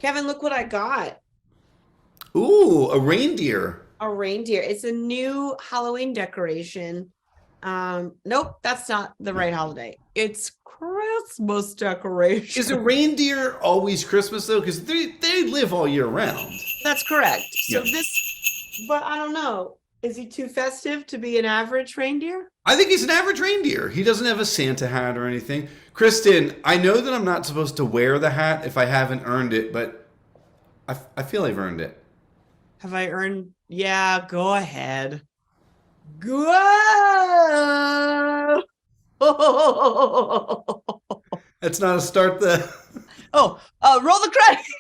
Kevin, look what I got. Ooh, a reindeer. A reindeer. It's a new Halloween decoration. Nope, that's not the right holiday. It's Christmas Is a decoration. reindeer always Christmas though? Because they live all year round. That's correct. So Yeah. but I don't know. Is he too festive to be an average reindeer? I think he's an average reindeer. He doesn't have a Santa hat or anything. Kristen, I know that I'm not supposed to wear the hat if I haven't earned it, but I feel I've earned it. Have I earned? Yeah, go ahead. Go. That's not a start the. Roll the credits.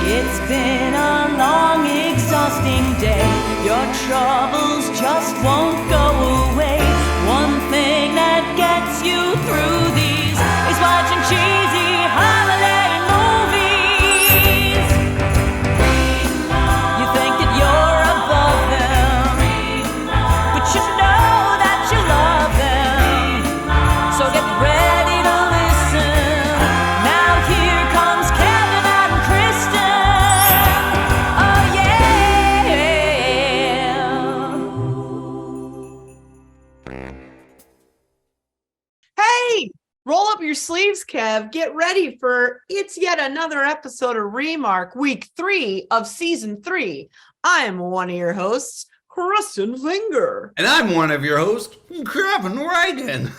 It's been a long, exhausting day. Your troubles just won't go away. One thing that gets you through these is watching cheesy holiday movies. You think that you're above them, but you know that you love them. So get ready to listen. Now here comes Kevin and Kristin. Oh yeah. Hey, roll up your sleeves, Kev. Get ready for it's yet another episode of Remark, week 3 of season 3. I am one of your hosts, Kristen Finger. And I'm one of your hosts, Kevin Reagan.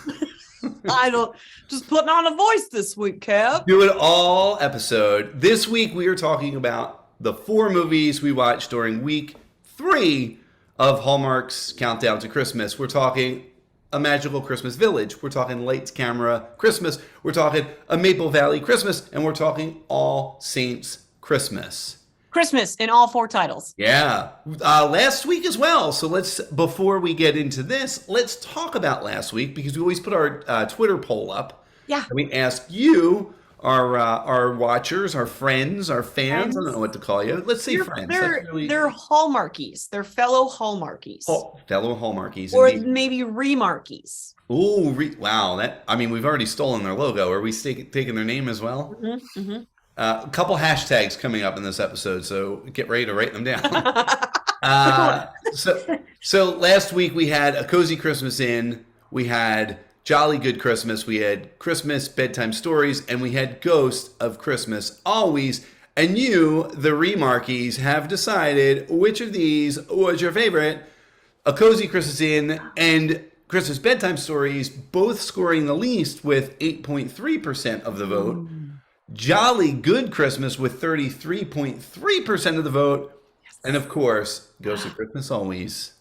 I don't just putting on a voice this week, Kev. Do it all episode. This week we are talking about the 4 movies we watched during week 3 of Hallmark's Countdown to Christmas. We're talking A Magical Christmas Village. We're talking Lights, Camera, Christmas. We're talking A Maple Valley Christmas. And we're talking All Saints Christmas. Christmas in all 4 titles. Yeah. Last week as well. So before we get into this, let's talk about last week because we always put our Twitter poll up. Yeah. And we ask you, our watchers, our friends, our fans. I don't know what to call you. Let's say friends. They're Hallmarkies. They're fellow Hallmarkies. Fellow Hallmarkies. Or indeed. maybe Remarkies. Ooh, wow. We've already stolen their logo. Are we taking their name as well? Mm-hmm, mm-hmm. A couple hashtags coming up in this episode, so get ready to write them down. So last week we had A Cozy Christmas Inn, we had Jolly Good Christmas, we had Christmas Bedtime Stories, and we had Ghost of Christmas Always. And you, the Remarkies, have decided which of these was your favorite. A Cozy Christmas Inn and Christmas Bedtime Stories, both scoring the least with 8.3% of the vote. Jolly Good Christmas with 33.3% of the vote. Yes. And of course, Ghost of Christmas Always,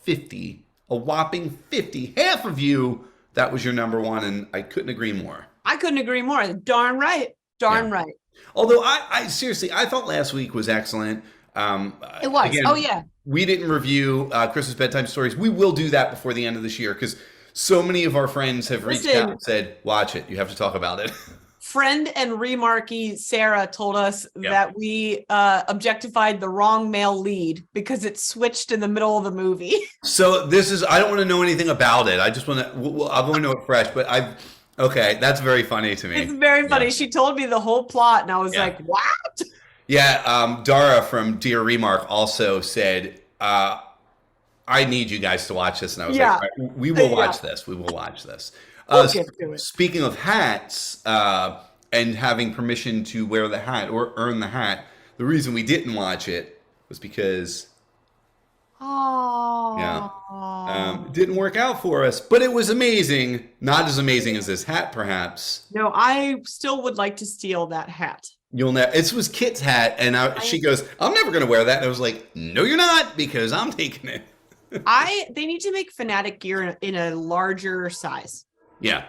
50. A whopping 50. Half of you, that was your number one, and I couldn't agree more. I couldn't agree more. Darn right. Darn right. Although I seriously, I thought last week was excellent. It was. Again, oh, yeah. We didn't review Christmas Bedtime Stories. We will do that before the end of this year because so many of our friends have reached out and said, watch it. You have to talk about it. Friend and Remarky Sarah told us that we objectified the wrong male lead because it switched in the middle of the movie. So I don't want to know anything about it. I just want to, I'm going to know it fresh, but okay, that's very funny to me. It's very funny. Yeah. She told me the whole plot and I was like, what? Yeah, Dara from Dear Remark also said, I need you guys to watch this. And I was like, right, we will watch this. We will watch this. Speaking of hats and having permission to wear the hat or earn the hat, the reason we didn't watch it was because it didn't work out for us. But it was amazing. Not as amazing as this hat, perhaps. No, I still would like to steal that hat. You'll never. It was Kit's hat, and she goes, "I'm never going to wear that." And I was like, "No, you're not, because I'm taking it." They need to make Fanatic gear in a larger size. Yeah.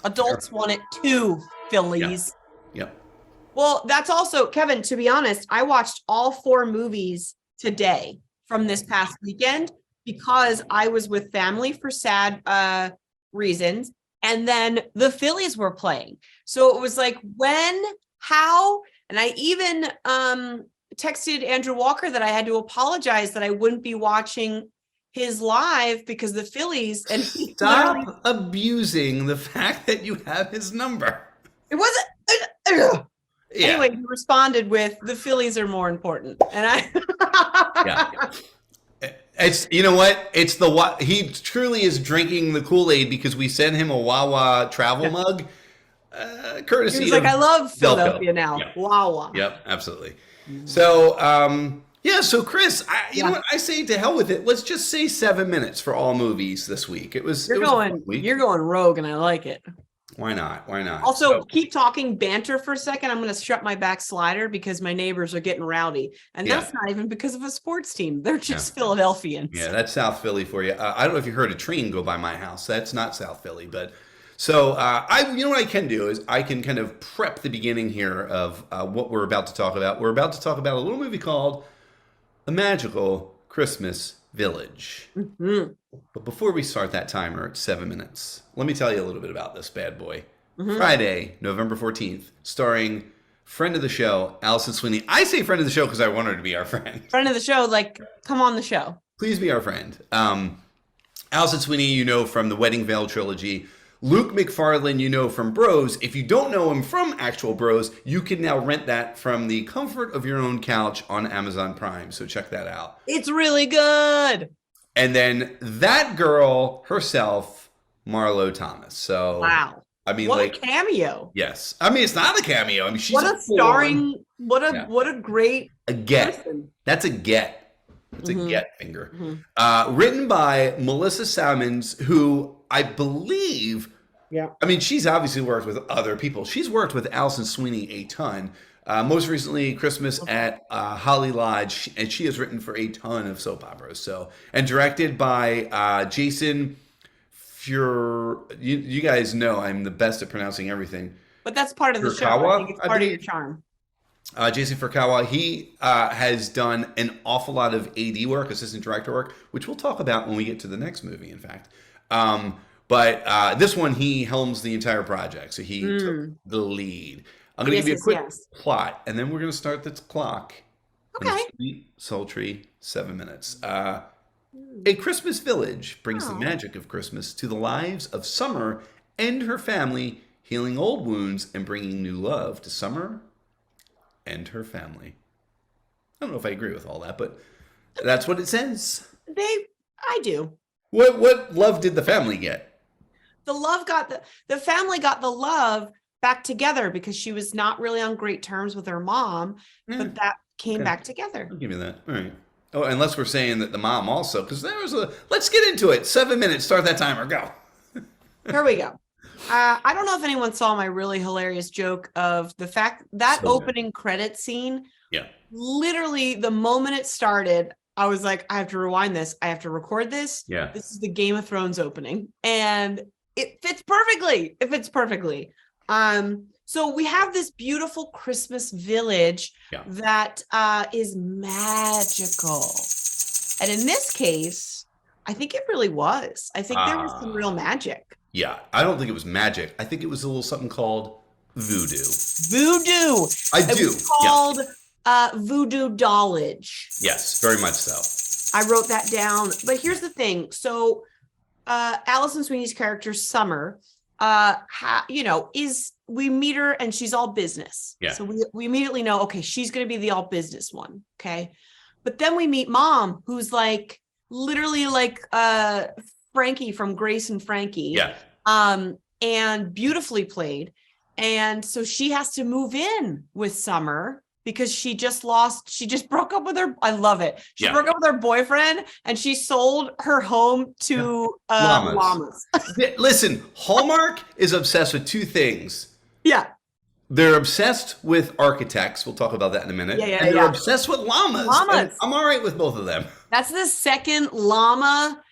Adults want it too, Phillies. Yeah. Well, that's also, Kevin, to be honest, I watched all 4 movies today from this past weekend because I was with family for sad reasons. And then the Phillies were playing. So it was like, when, how? And I even texted Andrew Walker that I had to apologize that I wouldn't be watching his live because the Phillies and stop abusing the fact that you have his number. It wasn't. Yeah. Anyway, he responded with, the Phillies are more important. And I Yeah. It's, you know what? It's he truly is drinking the Kool-Aid because we sent him a Wawa travel mug, courtesy he was like, of I love Philadelphia Delco. now. Yeah. Wow. Yep, absolutely. So, so Chris, you know what? I say to hell with it. Let's just say 7 minutes for all movies this week. It was a fun week. You're going rogue, and I like it. Why not? Why not? Also, keep talking banter for a second. I'm going to shut my back slider because my neighbors are getting rowdy. And that's not even because of a sports team. They're just Philadelphians. Yeah, that's South Philly for you. I don't know if you heard a train go by my house. That's not South Philly, but so you know what I can do is I can kind of prep the beginning here of what we're about to talk about. We're about to talk about a little movie called A Magical Christmas Village. Mm-hmm. But before we start that timer at 7 minutes, let me tell you a little bit about this bad boy. Mm-hmm. Friday, November 14th, starring friend of the show, Allison Sweeney. I say friend of the show because I want her to be our friend. Friend of the show, like, come on the show. Please be our friend. Allison Sweeney, you know from the Wedding Veil trilogy. Luke Macfarlane, you know from Bros. If you don't know him from actual Bros, you can now rent that from the comfort of your own couch on Amazon Prime. So check that out. It's really good. And then that girl herself, Marlo Thomas. So wow. I mean, what like a cameo. Yes. I mean, it's not a cameo. I mean, she's what a starring, what a great get. person. That's a get. It's a get finger. Written by Melissa Salmons, who I believe, I mean, she's obviously worked with other people. She's worked with Allison Sweeney a ton. Most recently, Christmas at Holly Lodge, and she has written for a ton of soap operas. So, and directed by Jason You guys know I'm the best at pronouncing everything. But that's part of the show. I think it's part of your charm. Jason Furukawa, he has done an awful lot of AD work, assistant director work, which we'll talk about when we get to the next movie, in fact. But this one, he helms the entire project, so he took the lead. I'm going to give you a quick plot, and then we're going to start the clock. Okay. In a sweet, sultry 7 minutes. A Christmas village brings the magic of Christmas to the lives of Summer and her family, healing old wounds and bringing new love to Summer and her family. I don't know if I agree with all that, but that's what it says. I do. What love did the family get? The family got the love back together because she was not really on great terms with her mom, but that came back together. I'll give you that. All right. Oh, unless we're saying that the mom also, because there was let's get into it. 7 minutes, start that timer, go. Here we go. I don't know if anyone saw my really hilarious joke of the fact that opening credit scene. Yeah. Literally, the moment it started, I was like, I have to rewind this. I have to record this. Yeah. This is the Game of Thrones opening. And it fits perfectly. It fits perfectly. So we have this beautiful Christmas village that is magical. And in this case, I think it really was. I think there was some real magic. Yeah, I don't think it was magic. I think it was a little something called voodoo. Voodoo. It was called voodoo dollage. Yes, very much so. I wrote that down. But here's the thing. So Allison Sweeney's character, Summer, we meet her and she's all business. Yeah. So we immediately know, okay, she's going to be the all business one. Okay. But then we meet Mom, who's like literally like Frankie from Grace and Frankie. Yeah. And beautifully played. And so she has to move in with Summer because she just broke up with her. I love it. She broke up with her boyfriend and she sold her home to llamas. Listen, Hallmark is obsessed with two things. Yeah. They're obsessed with architects. We'll talk about that in a minute. And they're obsessed with llamas. I'm all right with both of them. That's the second llama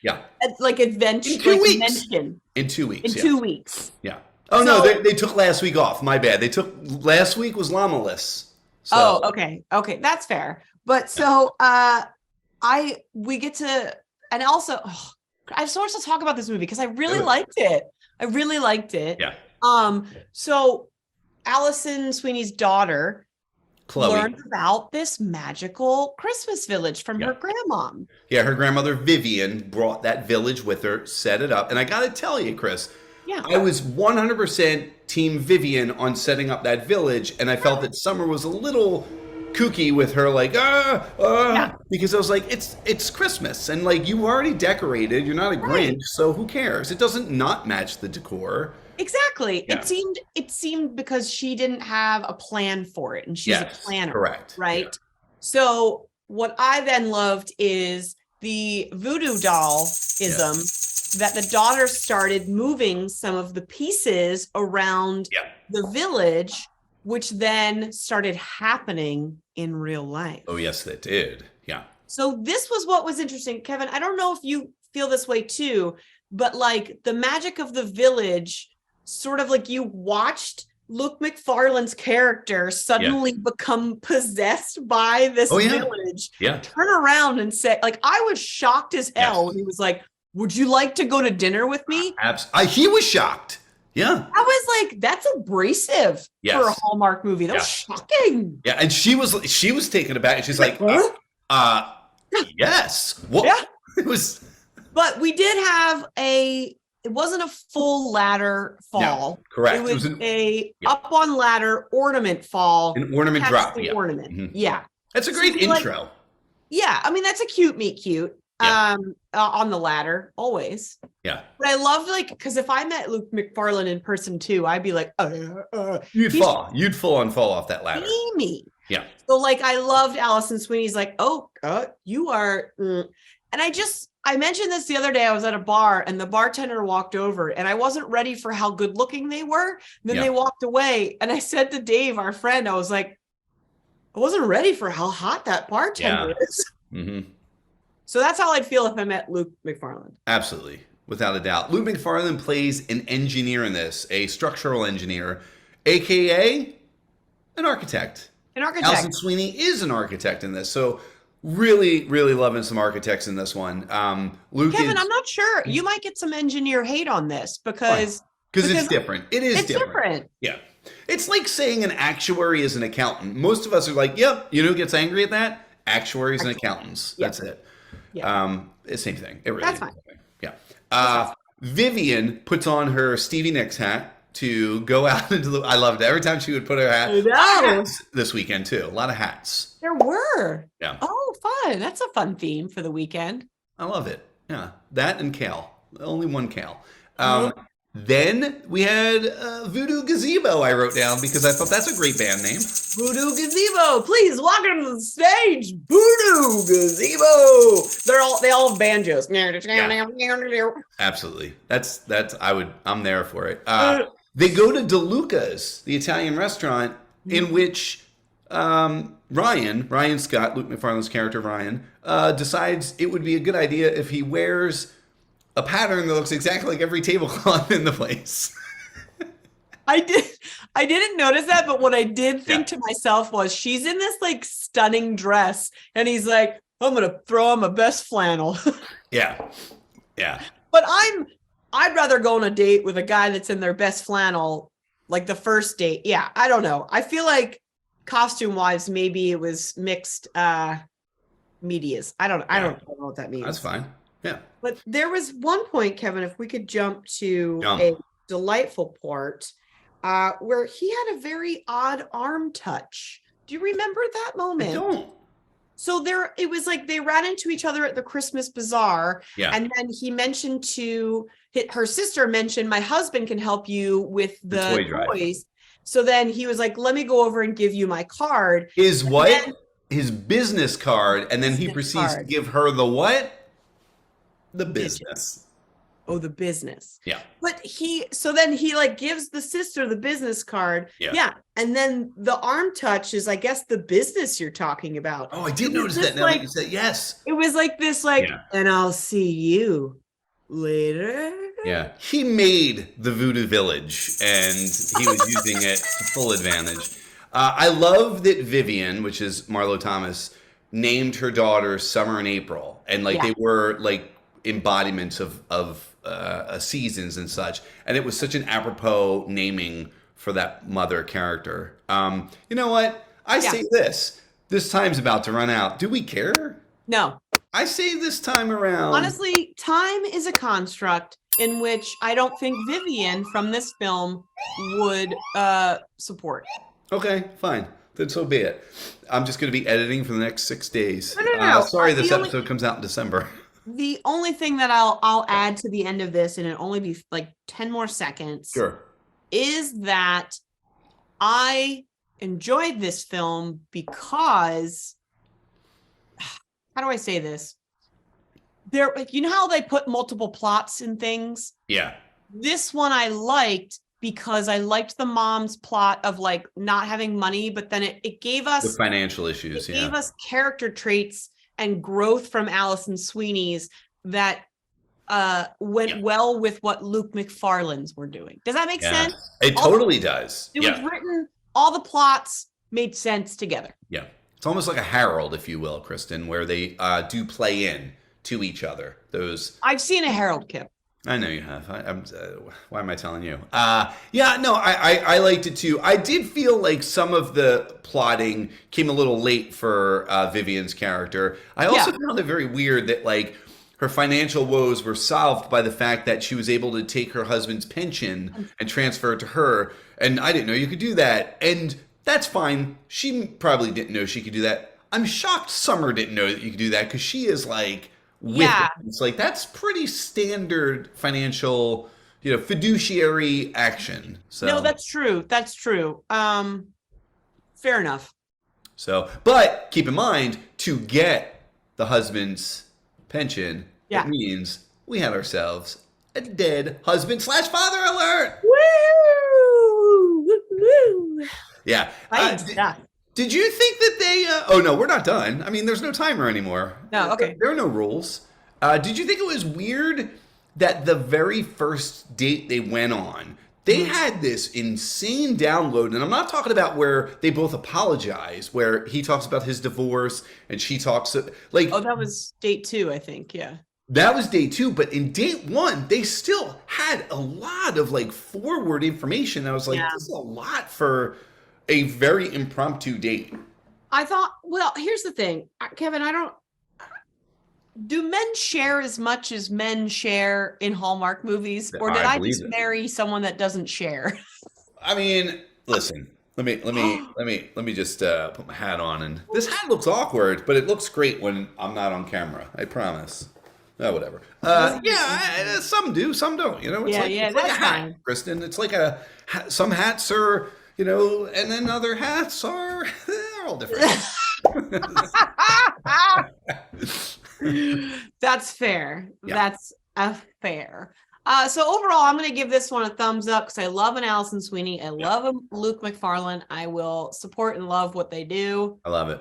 adventure. In 2 weeks. Mention. In 2 weeks. In 2 weeks. Yeah. Oh, no, they took last week off. My bad. Last week was llama-less. So. Oh, okay. Okay, that's fair. But so we get to, and also I just want to talk about this movie because I really liked it. Yeah. So Allison Sweeney's daughter Chloe learned about this magical Christmas village from her grandmom. Yeah, her grandmother Vivian brought that village with her, set it up. And I got to tell you, Chris, Yeah. I was 100% Team Vivian on setting up that village, and I felt that Summer was a little kooky with her, like, because I was like, it's Christmas, and like, you already decorated, you're not a Grinch, so who cares? It doesn't not match the decor. Exactly. Yeah. It seemed because she didn't have a plan for it, and she's a planner. Correct. Right. Yeah. So what I then loved is the voodoo doll-ism that the daughter started moving some of the pieces around the village, which then started happening in real life. Oh, yes, that did. Yeah. So this was what was interesting. Kevin, I don't know if you feel this way too, but like the magic of the village, sort of like you watched Luke Macfarlane's character suddenly become possessed by this village, turn around and say, like, I was shocked as hell when he was like, would you like to go to dinner with me? Absolutely. He was shocked. Yeah. I was like, that's abrasive for a Hallmark movie. That was shocking. Yeah. And she was taken aback. She's like, yes. What? Yeah. It was. But we did have it wasn't a full ladder fall. No, correct. It was up on ladder ornament fall. An ornament drop. Ornament. Mm-hmm. Yeah. That's a great intro. I mean, that's a cute meet cute. On the ladder, always. Yeah. But I loved, like, because if I met Luke Macfarlane in person too, I'd be like, you'd fall. You'd full on fall off that ladder. Me. Yeah. So like, I loved Allison Sweeney's like, you are. And I mentioned this the other day. I was at a bar and the bartender walked over and I wasn't ready for how good looking they were. And then they walked away. And I said to Dave, our friend, I was like, I wasn't ready for how hot that bartender is. Mm-hmm. So that's how I'd feel if I met Luke Macfarlane. Absolutely. Without a doubt. Luke Macfarlane plays an engineer in this, a structural engineer, AKA an architect. Allison Sweeney is an architect in this. So really, really loving some architects in this one. Luke Kevin, I'm not sure. You might get some engineer hate on this because it's different. It's different. Yeah. It's like saying an actuary is an accountant. Most of us are like, yep, you know who gets angry at that? Actuaries and accountants. Yep. That's it. Yeah. It's the same thing. It really That's is. fine. Yeah. Vivian puts on her Stevie Nicks hat to go out into the. I loved it. Every time she would put her hat. Hats this weekend too. A lot of hats. There were. Yeah. Oh, fun. That's a fun theme for the weekend. I love it. Yeah. That and kale. Only one kale. Then we had Voodoo Gazebo, I wrote down because I thought that's a great band name. Voodoo Gazebo, please welcome to the stage, Voodoo Gazebo. They all have banjos. Yeah. Absolutely. I'm there for it. They go to DeLuca's, the Italian restaurant, in which Ryan Scott, Luke Macfarlane's character Ryan, decides it would be a good idea if he wears a pattern that looks exactly like every tablecloth in the place. I didn't notice that, but what I did think to myself was she's in this like stunning dress and he's like, I'm going to throw on my best flannel. Yeah. But I'd rather go on a date with a guy that's in their best flannel, like the first date. Yeah. I don't know. I feel like costume wise, maybe it was mixed medias. I don't know what that means. That's fine. Yeah. But there was one point, Kevin, if we could jump to a delightful part where he had a very odd arm touch. Do you remember that moment? I don't. So it was like they ran into each other at the Christmas bazaar. Yeah. And then he mentioned her sister mentioned, my husband can help you with the toys. So then he was like, let me go over and give you my card. His business card. And then he proceeds to give her the what? The business. Oh, the business. Yeah. But then he like gives the sister the business card. Yeah. And then the arm touch is, I guess, the business you're talking about. Oh, I did notice that now that you said yes. It was like this, and I'll see you later. Yeah. He made the Voodoo Village and he was using it to full advantage. I love that Vivian, which is Marlo Thomas, named her daughter Summer and April. And they were like embodiments of seasons and such, and it was such an apropos naming for that mother character. You know what? I say this time's about to run out. Do we care? No. I say this time around. Honestly, time is a construct. in which I don't think Vivian from this film would support. Okay, fine. Then so be it. I'm just going to be editing for the next 6 days. No. Sorry, this episode comes out in December. The only thing that I'll add to the end of this, and it'll only be like 10 more seconds, Sure. is that I enjoyed this film because, how do I say this? There, like, you know how they put multiple plots in things? Yeah. This one I liked because I liked the mom's plot of like not having money, but then it gave us The financial issues, it gave us character traits and growth from Allison Sweeney's that went well with what Luke Macfarlane's were doing. Does that make sense? It totally does. It was written, all the plots made sense together. Yeah. It's almost like a Harold, if you will, Kristen, where they do play in to each other. I've seen a Harold, Kip. I know you have. Why am I telling you? I liked it too. I did feel like some of the plotting came a little late for Vivian's character. I also found it very weird that like her financial woes were solved by the fact that she was able to take her husband's pension and transfer it to her. And I didn't know you could do that. And that's fine. She probably didn't know she could do that. I'm shocked Summer didn't know that you could do that because she is like, it's like that's pretty standard financial, fiduciary action. So no, that's true. That's true. Fair enough. So, but keep in mind, to get the husband's pension, it means we had ourselves a dead husband/father alert. Woo! Woo! Yeah. Yeah. Did you think that they... oh, no, we're not done. I mean, there's no timer anymore. No, okay. There are no rules. Did you think it was weird that the very first date they went on, they had this insane download? And I'm not talking about where they both apologize, where he talks about his divorce and she talks... like. Oh, that was date 2, I think. Yeah. That was day 2. But in date 1, they still had a lot of, like, forward information. I was like, this is a lot for... a very impromptu date. I thought, well, here's the thing, Kevin, do men share as much as men share in Hallmark movies? Or did I just marry someone that doesn't share? I mean, listen, let me just put my hat on, and this hat looks awkward, but it looks great when I'm not on camera. I promise. Whatever. Some do, some don't. It's like a hat, Kristen. It's like some hats are, and then other hats are, they're all different. That's fair. Yeah. That's a fair. So overall, I'm going to give this one a thumbs up because I love an Allison Sweeney. I love a Luke Macfarlane. I will support and love what they do. I love it.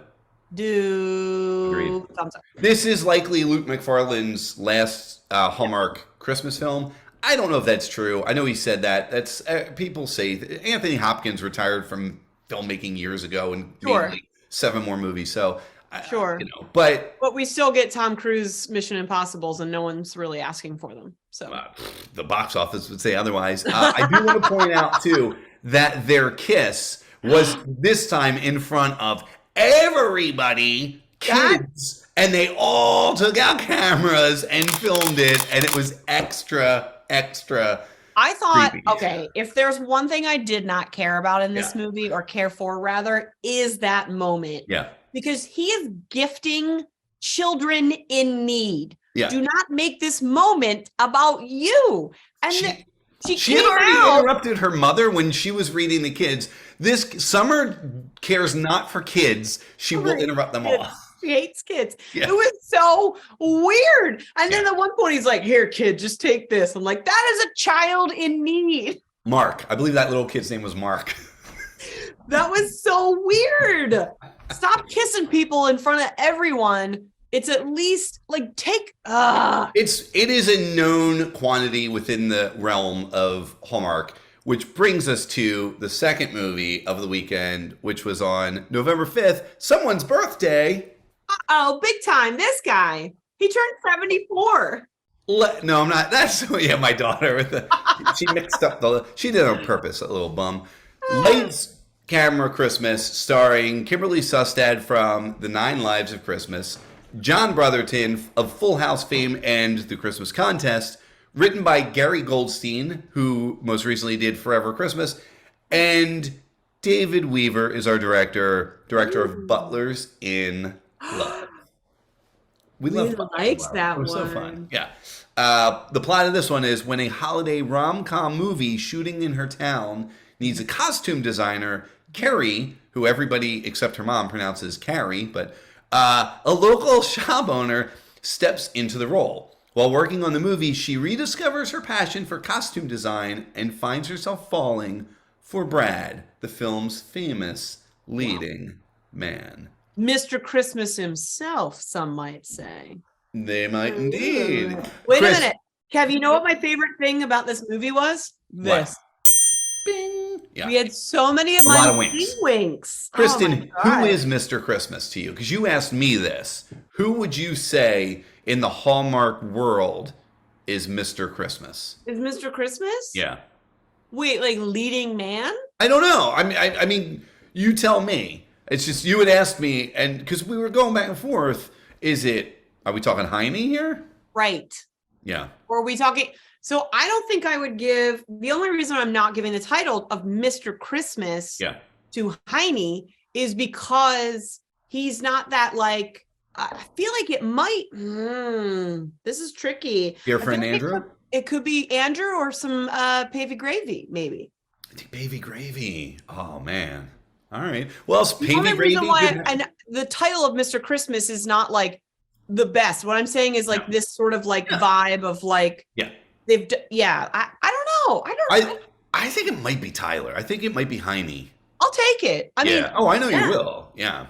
Agreed. Thumbs up. This is likely Luke Macfarlane's last Hallmark Christmas film. I don't know if that's true. I know he said that. That's people say Anthony Hopkins retired from filmmaking years ago and made like 7 more movies. So but we still get Tom Cruise Mission Impossibles, and no one's really asking for them. So the box office would say otherwise. I do want to point out too that their kiss was this time in front of everybody, kids, and they all took out cameras and filmed it, and it was extra. I thought, creepy. okay, if there's one thing I did not care about in this movie, or care for rather, is that moment. Yeah. Because he is gifting children in need. Yeah. Do not make this moment about you. And she had already interrupted her mother when she was reading the kids. This Summer cares not for kids. She will interrupt them all. She hates kids. Yeah. It was so weird. And then at one point he's like, here, kid, just take this. I'm like, that is a child in need. Mark. I believe that little kid's name was Mark. That was so weird. Stop kissing people in front of everyone. It's at least like it is a known quantity within the realm of Hallmark, which brings us to the second movie of the weekend, which was on November 5th, someone's birthday. Oh, big time. This guy. He turned 74. No, I'm not. That's my daughter. She mixed up she did it on purpose, a little bum. Lights, Camera, Christmas, starring Kimberly Sustad from The 9 Lives of Christmas, John Brotherton of Full House fame and The Christmas Contest, written by Gary Goldstein, who most recently did Forever Christmas, and David Weaver is our director of Butlers in Love. We love Butlers in liked Love. that It was so one. fun. Yeah. The plot of this one is when a holiday rom-com movie shooting in her town needs a costume designer, Carrie, who everybody except her mom pronounces Carrie, but a local shop owner steps into the role. While working on the movie, she rediscovers her passion for costume design and finds herself falling for Brad, the film's famous leading man. Mr. Christmas himself, some might say. They might indeed. Wait Chris, a minute. Kev, you know what my favorite thing about this movie was? What? This. Bing. Yeah. We had so many of A lot my of winks. winks. Kristen, Oh my who God. is Mr. Christmas to you? Because you asked me this. Who would you say in the Hallmark world is Mr. Christmas? Is Mr. Christmas? Yeah. Wait, like leading man? I don't know. I mean, you tell me. It's just you had asked me, and because we were going back and forth. Are we talking Heine here? Right. Yeah. Or are we talking? So I don't think I would give, the only reason I'm not giving the title of Mr. Christmas Yeah. to Heine is because he's not that like, I feel like it might, this is tricky. Your I feel friend like Andrew? It could be Andrew or some pavy gravy, maybe. I think Pavy Gravy. Oh man. All right. Well, it's The Pavy only Gravy. reason why, good- and the title of Mr. Christmas is not like the best. What I'm saying is like this sort of like vibe of like, Yeah. I don't know. I think it might be Tyler. I think it might be Heine. I'll take it. I mean, Oh, I know yeah. you will. Yeah.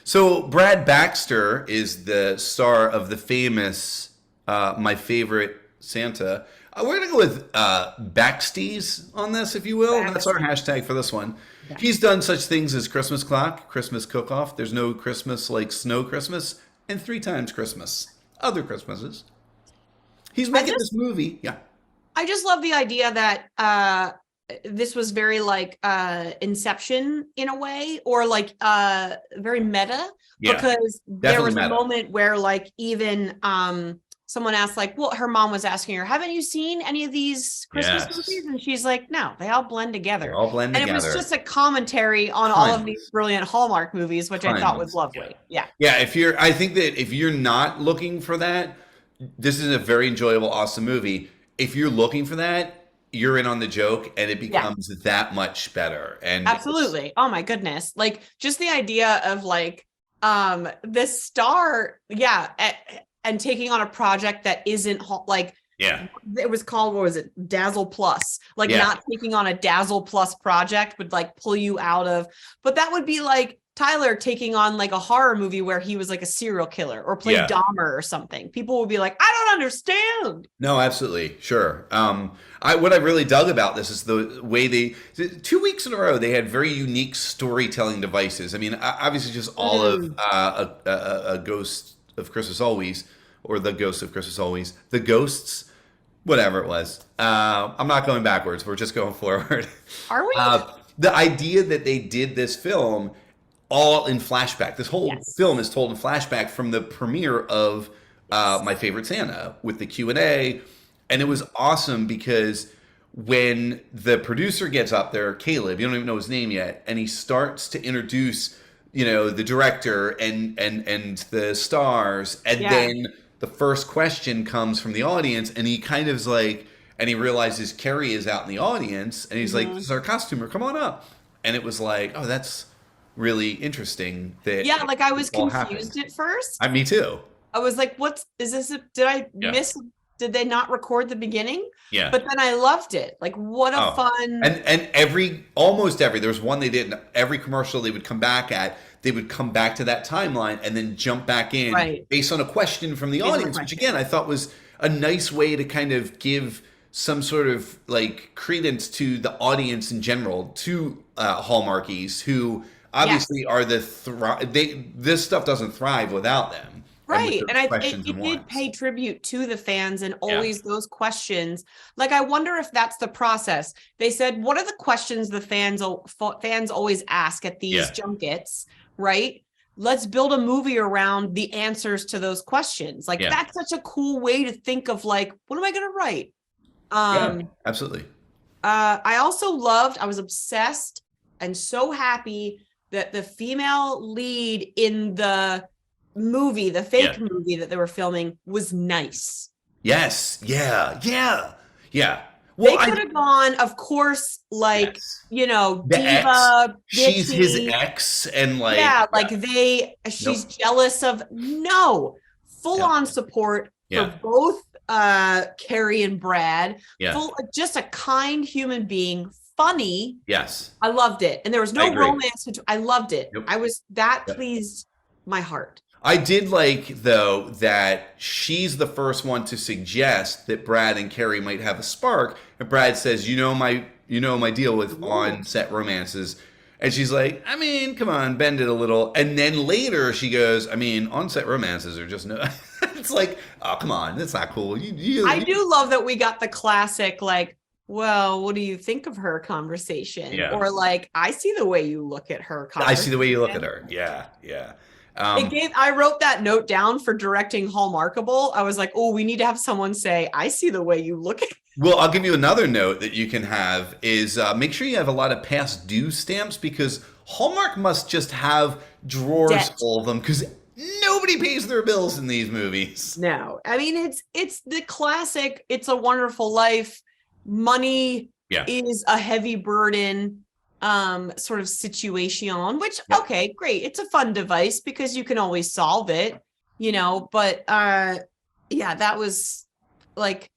So Brad Baxter is the star of the famous My Favorite Santa. We're going to go with Baxties on this, if you will. That's our hashtag for this one. Yeah. He's done such things as Christmas Clock, Christmas Cook-Off, There's No Christmas Like Snow Christmas, and 3 Times Christmas. Other Christmases. He's making this movie. Yeah. I just love the idea that this was very like Inception in a way, or like very meta, because there was a moment where like even someone asked like, well, her mom was asking her, haven't you seen any of these Christmas movies? And she's like, no, they all blend together. They all blend together. And it was just a commentary on all of these brilliant Hallmark movies, which I thought was lovely. Yeah. I think that if you're not looking for that, this is a very enjoyable, awesome movie. If you're looking for that, you're in on the joke, and it becomes that much better. And absolutely. Oh my goodness. Like just the idea of like this star, and taking on a project that isn't like, it was called, what was it? Dazzle Plus. Like not taking on a Dazzle Plus project would like pull you out of, but that would be like Tyler taking on like a horror movie where he was like a serial killer or played Dahmer or something. People would be like, I don't understand. No, absolutely. Sure. What I really dug about this is the way 2 weeks in a row, they had very unique storytelling devices. I mean, obviously just all of a Ghost of Christmas Always, or The Ghost of Christmas Always, The Ghosts, whatever it was. I'm not going backwards. We're just going forward. Are we? The idea that they did this film all in flashback. This whole film is told in flashback from the premiere of My Favorite Santa with the Q&A. And it was awesome because when the producer gets up there, Caleb, you don't even know his name yet, and he starts to introduce, the director and the stars, and then the first question comes from the audience, and he kind of is like, and he realizes Carrie is out in the audience, and he's like, this is our costumer, come on up. And it was like, oh, that's really interesting. That like I was confused at first. Me too. I was like, is this? Did I miss? Did they not record the beginning? Yeah. But then I loved it. Like, what a fun. And almost every, there was one they didn't, every commercial they would come back to that timeline and then jump back in based on a question from the audience, which again, I thought was a nice way to kind of give some sort of like credence to the audience in general, to Hallmarkies, who obviously are this stuff doesn't thrive without them. Right. And it did pay tribute to the fans and always those questions. Like, I wonder if that's the process. They said, what are the questions the fans always ask at these junkets? Right. let's build a movie around the answers to those questions. Like that's such a cool way to think of like, what am I going to write? Absolutely. I was obsessed and so happy that the female lead in the movie, the fake movie that they were filming, was nice. Yes. Yeah. Well, they could have gone, of course, like, the diva, she's bitchy. his ex, and she's jealous of, full on support for both Carrie and Brad. Just a kind human being, funny. Yes. I loved it. And there was no romance. I loved it. That pleased my heart. I did like, though, that she's the first one to suggest that Brad and Carrie might have a spark. And Brad says, my deal with on-set romances. And she's like, I mean, come on, bend it a little. And then later she goes, I mean, on-set romances are just no. It's like, oh, come on, that's not cool. I do love that we got the classic, like, well, what do you think of her conversation? Yeah. Or like, I see the way you look at her conversation. I see the way you look at her. Yeah. I wrote that note down for directing Hallmarkable. I was like, oh, we need to have someone say, I see the way you look at her. Well, I'll give you another note that you can have is make sure you have a lot of past due stamps, because Hallmark must just have drawers full of them, because nobody pays their bills in these movies. No, I mean, it's the classic, It's a Wonderful Life. Money is a heavy burden sort of situation, which, okay, great. It's a fun device because you can always solve it, but that was like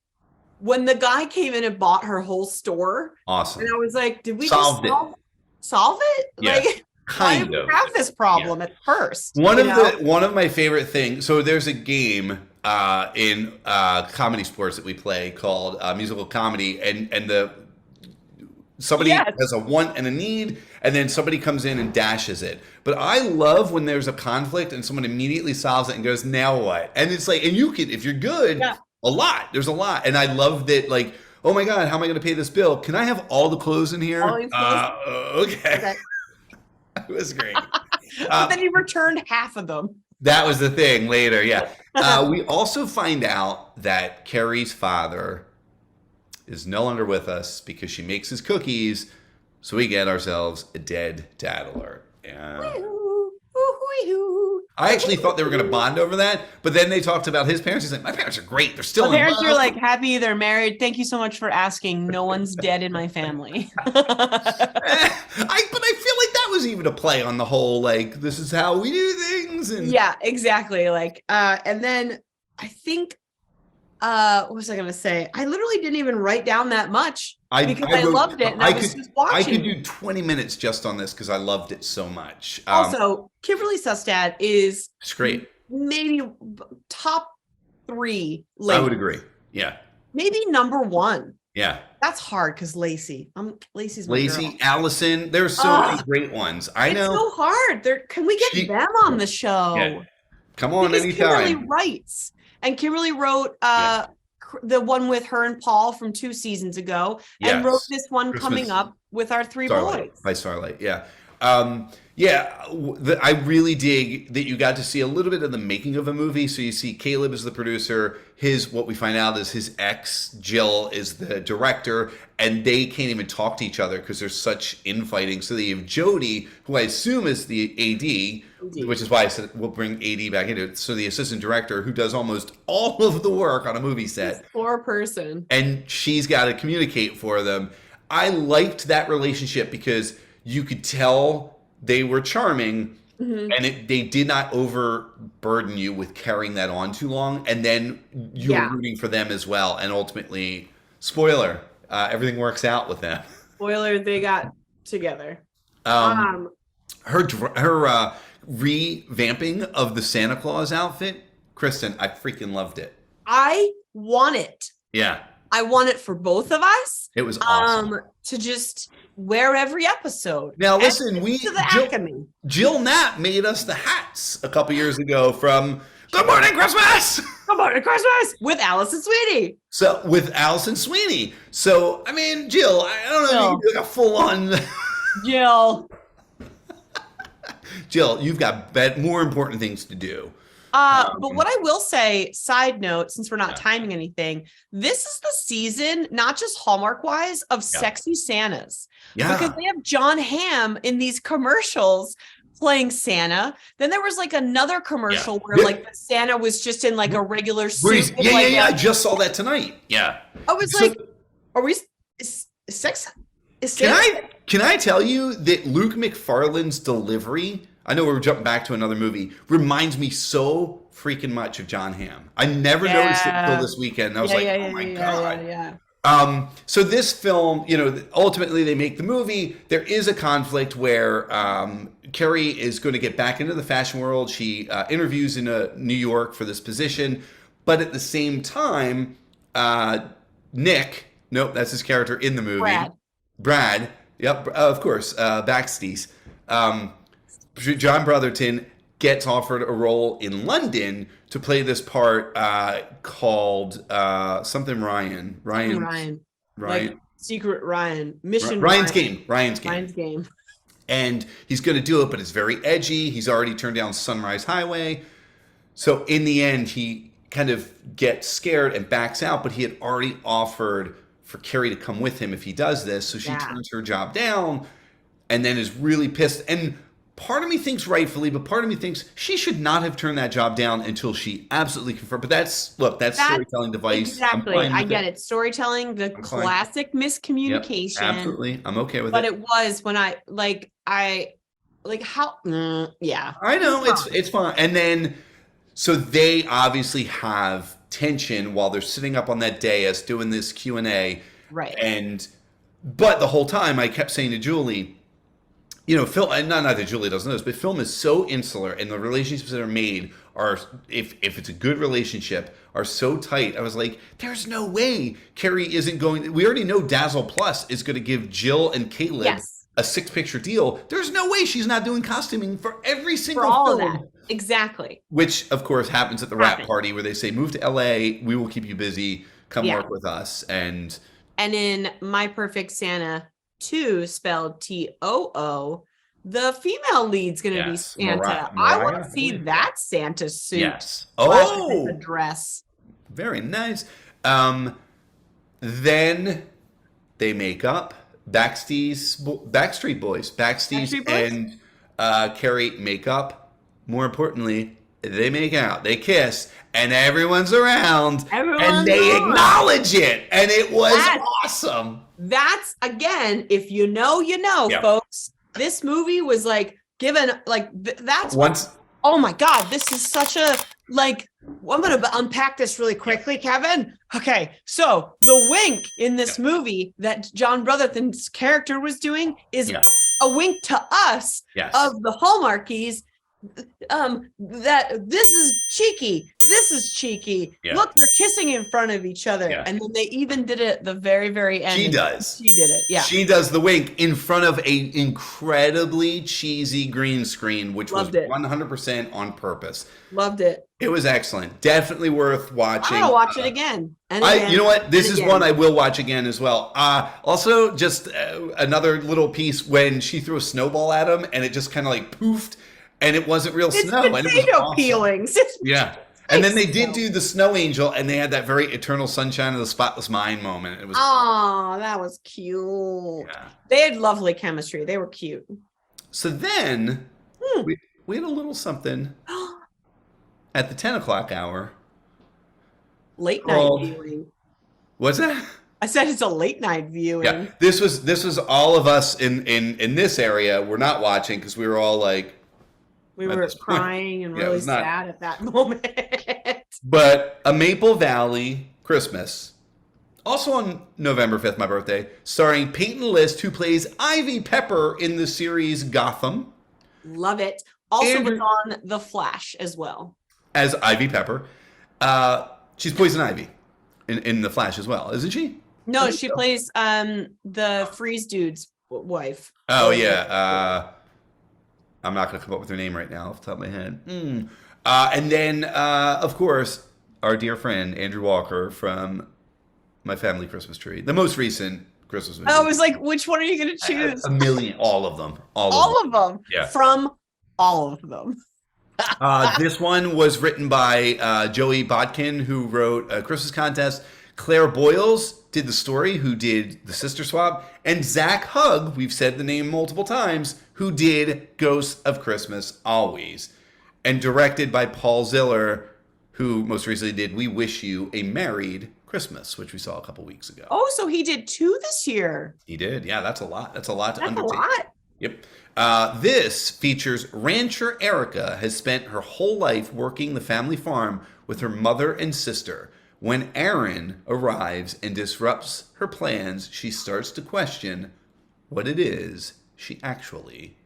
when the guy came in and bought her whole store. Awesome. And I was like, did we solve it? Yeah, like, kind why of. did we have this problem at first? One of my favorite things. So there's a game in comedy sports that we play called musical comedy, and somebody has a want and a need, and then somebody comes in and dashes it. But I love when there's a conflict and someone immediately solves it and goes, now what? And it's like, and you can, if you're good, there's a lot. And I love that, like, oh my God, how am I going to pay this bill? Can I have all the clothes in here? Okay. It was great. But then he returned half of them. That was the thing later, we also find out that Carrie's father is no longer with us because she makes his cookies, so we get ourselves a dead dad alert. I actually thought they were going to bond over that, but then they talked about his parents. He's like, my parents are great. They're still in love. Parents are like, happy they're married. Thank you so much for asking. No one's dead in my family. But I feel like that was even a play on the whole, like, this is how we do things. And yeah, exactly. Like, and then I think, what was I going to say? I literally didn't even write down that much because I loved it. And I was just watching. I could do 20 minutes just on this because I loved it so much. Also, Kimberly Sustad is great. Maybe top 3 lady. I would agree. Yeah. Maybe number 1. Yeah. That's hard because Lacey. Lacey's my girl. Allison. There's so many great ones. I know. It's so hard. Can we get them on the show? Yeah. Come on, because anytime. Kimberly writes. And Kimberly wrote the one with her and Paul from 2 seasons ago, and wrote this one coming up with our 3 boys. By Starlight, I really dig that you got to see a little bit of the making of a movie. So you see Caleb is the producer. What we find out is his ex, Jill, is the director, and they can't even talk to each other because there's such infighting. So they have Jody, who I assume is the AD, which is why I said we'll bring AD back into it. So the assistant director, who does almost all of the work on a movie set. 4-person. And she's got to communicate for them. I liked that relationship because you could tell they were charming, and they did not overburden you with carrying that on too long. And then you were rooting for them as well. And ultimately, spoiler, everything works out with them. Spoiler, they got together. Her revamping of the Santa Claus outfit, Kristen, I freaking loved it. I want it. Yeah. I want it for both of us. It was awesome. To just wear every episode. Now listen, Jill Knapp made us the hats a couple years ago from Good Morning Christmas! Good Morning Christmas! With Allison Sweeney. So, I mean, Jill, I don't know if you can do like a full-on... Jill, you've got more important things to do. But what I will say, side note, since we're not timing anything, this is the season, not just Hallmark wise, of sexy Santas. Yeah. Because they have John Hamm in these commercials playing Santa. Then there was like another commercial where like the Santa was just in like a regular suit. I just saw that tonight. Yeah. I was like, are we is sex? Is Santa? Can I tell you that Luke Macfarlane's delivery, I know we're jumping back to another movie, reminds me so freaking much of John Hamm. I never noticed it until this weekend. I was oh my God. So this film, ultimately they make the movie. There is a conflict where Carrie is going to get back into the fashion world. She interviews in New York for this position. But at the same time, Nick, that's his character in the movie. Brad, yep, of course, Backstees. John Brotherton gets offered a role in London to play this part called something Ryan. Like Secret Ryan. Mission Ryan's Ryan. Game. And he's going to do it, but it's very edgy. He's already turned down Sunrise Highway. So in the end, he kind of gets scared and backs out, but he had already offered for Carrie to come with him if he does this. So she turns her job down and then is really pissed. And part of me thinks rightfully, but part of me thinks she should not have turned that job down until she absolutely confirmed. But that's storytelling device. Exactly. I get it. Storytelling, the classic miscommunication. Yep, absolutely. I'm okay with it. But it was when I know it's fine. And then, so they obviously have tension while they're sitting up on that dais doing this Q&A. Right. But the whole time I kept saying to Julie, film, and not that Julie doesn't know this, but film is so insular, and the relationships that are made are, if it's a good relationship, are so tight. I was like, there's no way Carrie isn't going. We already know Dazzle Plus is going to give Jill and Caleb a 6-picture deal. There's no way she's not doing costuming for every single all film. of that. Exactly. Which, of course, happens at the wrap party where they say, move to LA, we will keep you busy, come work with us. And in My Perfect Santa 2, spelled Too, the female lead's going to be Santa. I want to see that Santa suit. Yes. The dress. Very nice. Then they make up. Backstreet Boys. Backstreet and Carrie make up. More importantly, they make out. They kiss. And everyone's around. And they acknowledge it. And it was awesome. That's, again, if you know, folks. This movie was like given oh my God, this is such a I'm going to unpack this really quickly, Kevin. Okay, so the wink in this movie that John Brotherton's character was doing is a wink to us of the Hallmarkies. That this is cheeky. This is cheeky. Look, they're kissing in front of each other. And then they even did it at the very, very end. She does. She did it. Yeah. She does the wink in front of a incredibly cheesy green screen, which was 100% on purpose. Loved it. It was excellent. Definitely worth watching. I'll watch it again. You know what? This is one I will watch again as well. Also, just another little piece when she threw a snowball at him and it just kind of like poofed. And it wasn't real snow. And it was awesome. Peelings. Yeah. And then they did do the snow angel, and they had that very eternal sunshine of the spotless mind moment. It was that was cute. Yeah. They had lovely chemistry. They were cute. So then we had a little something at the 10 o'clock hour. Late night viewing. What's that? I said it's a late night viewing. Yeah. This was all of us in this area. We're not watching because we were all like. We were crying and really sad at that moment. But A Maple Valley Christmas, also on November 5th, my birthday, starring Peyton List, who plays Ivy Pepper in the series Gotham. Love it. Also was on The Flash as well. As Ivy Pepper. She's Poison Ivy in The Flash as well, isn't she? No, she plays the Freeze dude's wife. Oh, yeah. I'm not going to come up with her name right now off the top of my head. And then, of course, our dear friend, Andrew Walker from My Family Christmas Tree. The most recent Christmas movie. I was like, which one are you going to choose? A million. All of them. All of them. Yeah. From all of them. This one was written by Joey Bodkin, who wrote A Christmas Contest. Claire Boyles did the story, who did The Sister Swap. And Zach Hugg, we've said the name multiple times, who did Ghosts of Christmas Always. And directed by Paul Ziller, who most recently did We Wish You a Merried Christmas, which we saw a couple weeks ago. Oh, so he did 2 this year. He did. Yeah, that's a lot. That's a lot to That's undertake. a lot. Yep. This features rancher Erica has spent her whole life working the family farm with her mother and sister. When Aaron arrives and disrupts her plans, she starts to question what it is she actually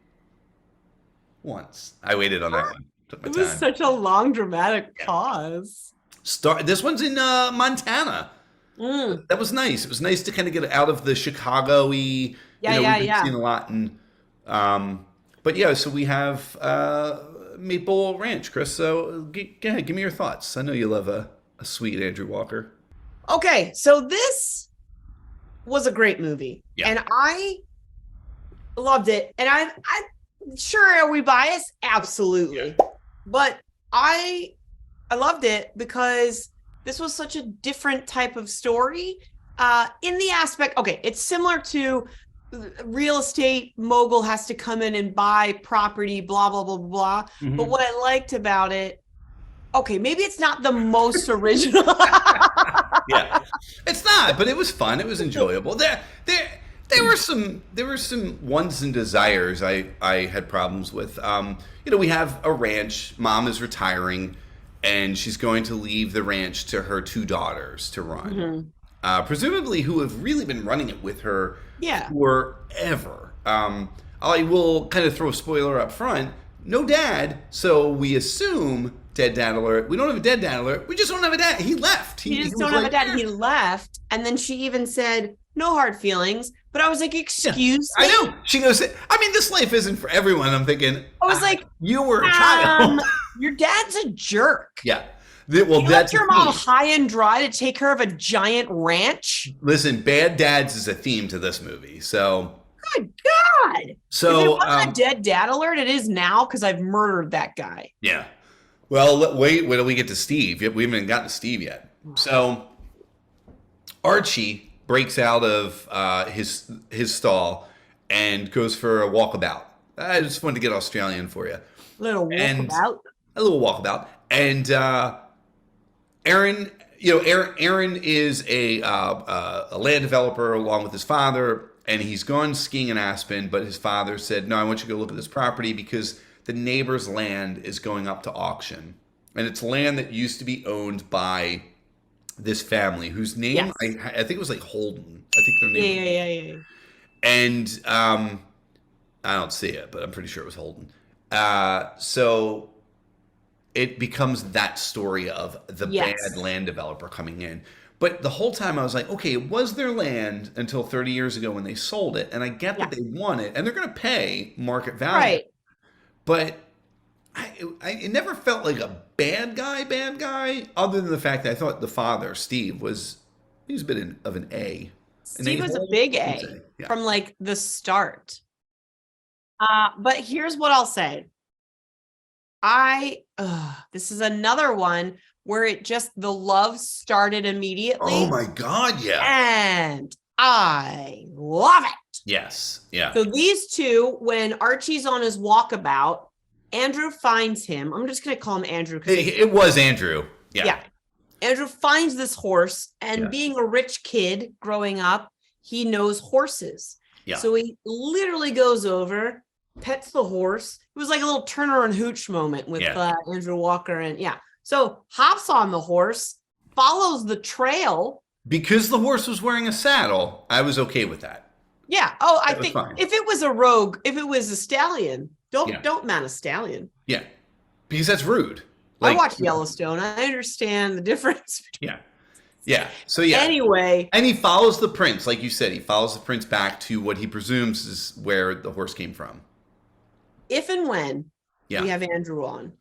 wants. I waited on that one. Took my It was time. such a long dramatic pause. This one's in Montana. Mm. That was nice. It was nice to kind of get out of the Chicago-y. Yeah, we've been seeing a lot in. But yeah, so we have Maple Ranch, Chris. So go ahead, give me your thoughts. I know you love a sweet Andrew Walker. Okay, so this was a great movie, and I loved it. And I'm sure, are we biased? Absolutely, but I loved it because this was such a different type of story. In the aspect, okay, it's similar to real estate mogul has to come in and buy property, blah blah blah blah. Mm-hmm. But what I liked about it, okay, maybe it's not the most original. Yeah, it's not, but it was fun. It was enjoyable. There were some wants and desires I had problems with. We have a ranch. Mom is retiring, and she's going to leave the ranch to her 2 daughters to run, presumably who have really been running it with her forever. I will kind of throw a spoiler up front. No dad, so we assume dead dad alert. We don't have a dead dad alert. We just don't have a dad. He left. He just don't have a dad. He left, and then she even said, "No hard feelings." But I was like, "Excuse me." I know. She goes, I mean, this life isn't for everyone. I'm thinking. I was like, you were a child. Your dad's a jerk. Yeah. Well, You that's left your mom high and dry to take care of a giant ranch. Listen, bad dads is a theme to this movie. So. Good God. So if it wasn't a dead dad alert, it is now because I've murdered that guy. Yeah. Well, wait till we get to Steve. We haven't gotten to Steve yet. So Archie breaks out of his stall and goes for a walkabout. I just wanted to get Australian for you. A little walkabout. And Aaron, Aaron is a land developer along with his father, and he's gone skiing in Aspen, but his father said, "No, I want you to go look at this property because the neighbor's land is going up to auction." And it's land that used to be owned by this family whose name, I think it was like Holden. I think their name. Yeah. And I don't see it, but I'm pretty sure it was Holden. So it becomes that story of the bad land developer coming in. But the whole time I was like, okay, it was their land until 30 years ago when they sold it. And I get that they want it and they're going to pay market value. Right. But it never felt like a bad guy, other than the fact that I thought the father, Steve, he was a bit of an A. Steve was a big A from like the start. But here's what I'll say. This is another one where the love started immediately. Oh my God, yeah. And I love it. Yes, yeah. So these two, when Archie's on his walkabout, Andrew finds him. I'm just going to call him Andrew. It was Andrew. Yeah. Andrew finds this horse, and being a rich kid growing up, he knows horses. Yeah. So he literally goes over, pets the horse. It was like a little Turner and Hooch moment with Andrew Walker. And so hops on the horse, follows the trail. Because the horse was wearing a saddle, I was okay with that. Yeah. Oh, I think if it was a rogue, if it was a stallion, don't mount a stallion. Yeah. Because that's rude. I watch Yellowstone. I understand the difference. Yeah. So Anyway. And he follows the prince, like you said. He follows the prince back to what he presumes is where the horse came from. If and when we have Andrew on,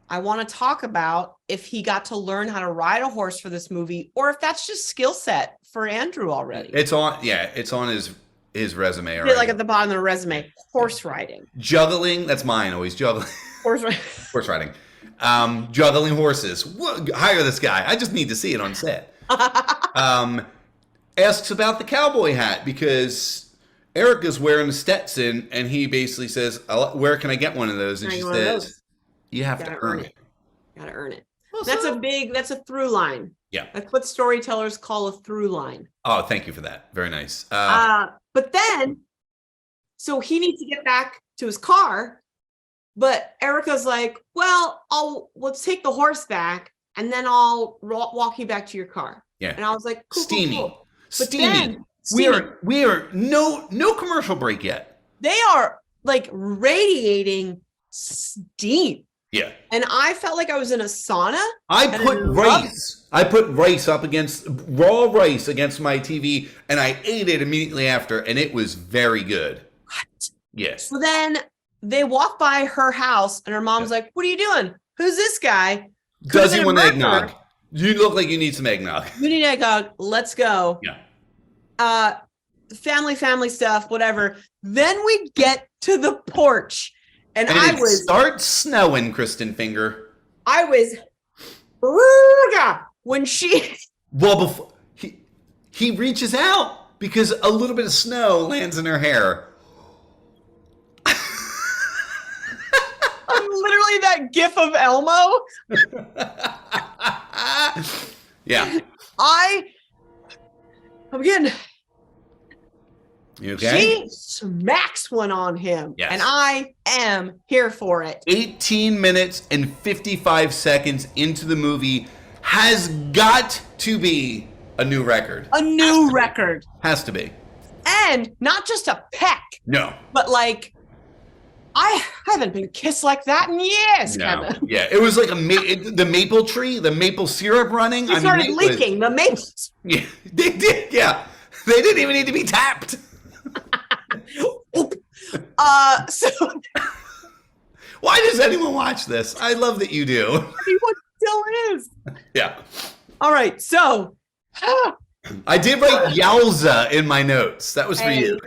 I want to talk about if he got to learn how to ride a horse for this movie, or if that's just skill set for Andrew already. It's on his his resume Did already. like at the bottom of the resume, horse riding. Juggling, that's mine, always juggling. Horse riding. Horse riding. Juggling horses. Hire this guy. I just need to see it on set. Asks about the cowboy hat because Erica's wearing a Stetson and he basically says, where can I get one of those? And she says, you have to earn it. Gotta earn it. Well, That's a through line. Yeah. That's what storytellers call a through line. Oh, thank you for that. Very nice. But then, so he needs to get back to his car, but Erica's like, well, let's take the horse back and then I'll walk you back to your car. Yeah. And I was like, cool, Steamy. cool. But Steamy. then, We are no commercial break yet. they are like radiating steam. Yeah. And I felt like I was in a sauna. I And put I love rice. I put rice up against raw rice against my TV, and I ate it immediately after, and it was very good. What? Yes. So then they walk by her house, and her mom's like, "What are you doing? Who's this guy? Does he been a want murderer. eggnog? You look like you need some eggnog. We need eggnog. Let's go." Yeah. Family stuff, whatever. Then we get to the porch, and And it starts snowing, Kristen Finger. I was when she Well, before he reaches out because a little bit of snow lands in her hair. I'm literally that gif of Elmo. Yeah. I'm getting You okay? she smacks one on him, Yes. and I am here for it. 18 minutes and 55 seconds into the movie has got to be a new record. A new record, Has to be. and not just a peck, No. but like I haven't been kissed like that in years, No. Kevin. Yeah, it was like the maple tree, the maple syrup running. It started it was- leaking. The maples. Yeah, they did. Yeah, they didn't even need to be tapped. So Why does anyone watch this? I love that you do. everyone still is. Yeah, All right, so I did write Yowza in my notes. That was for you.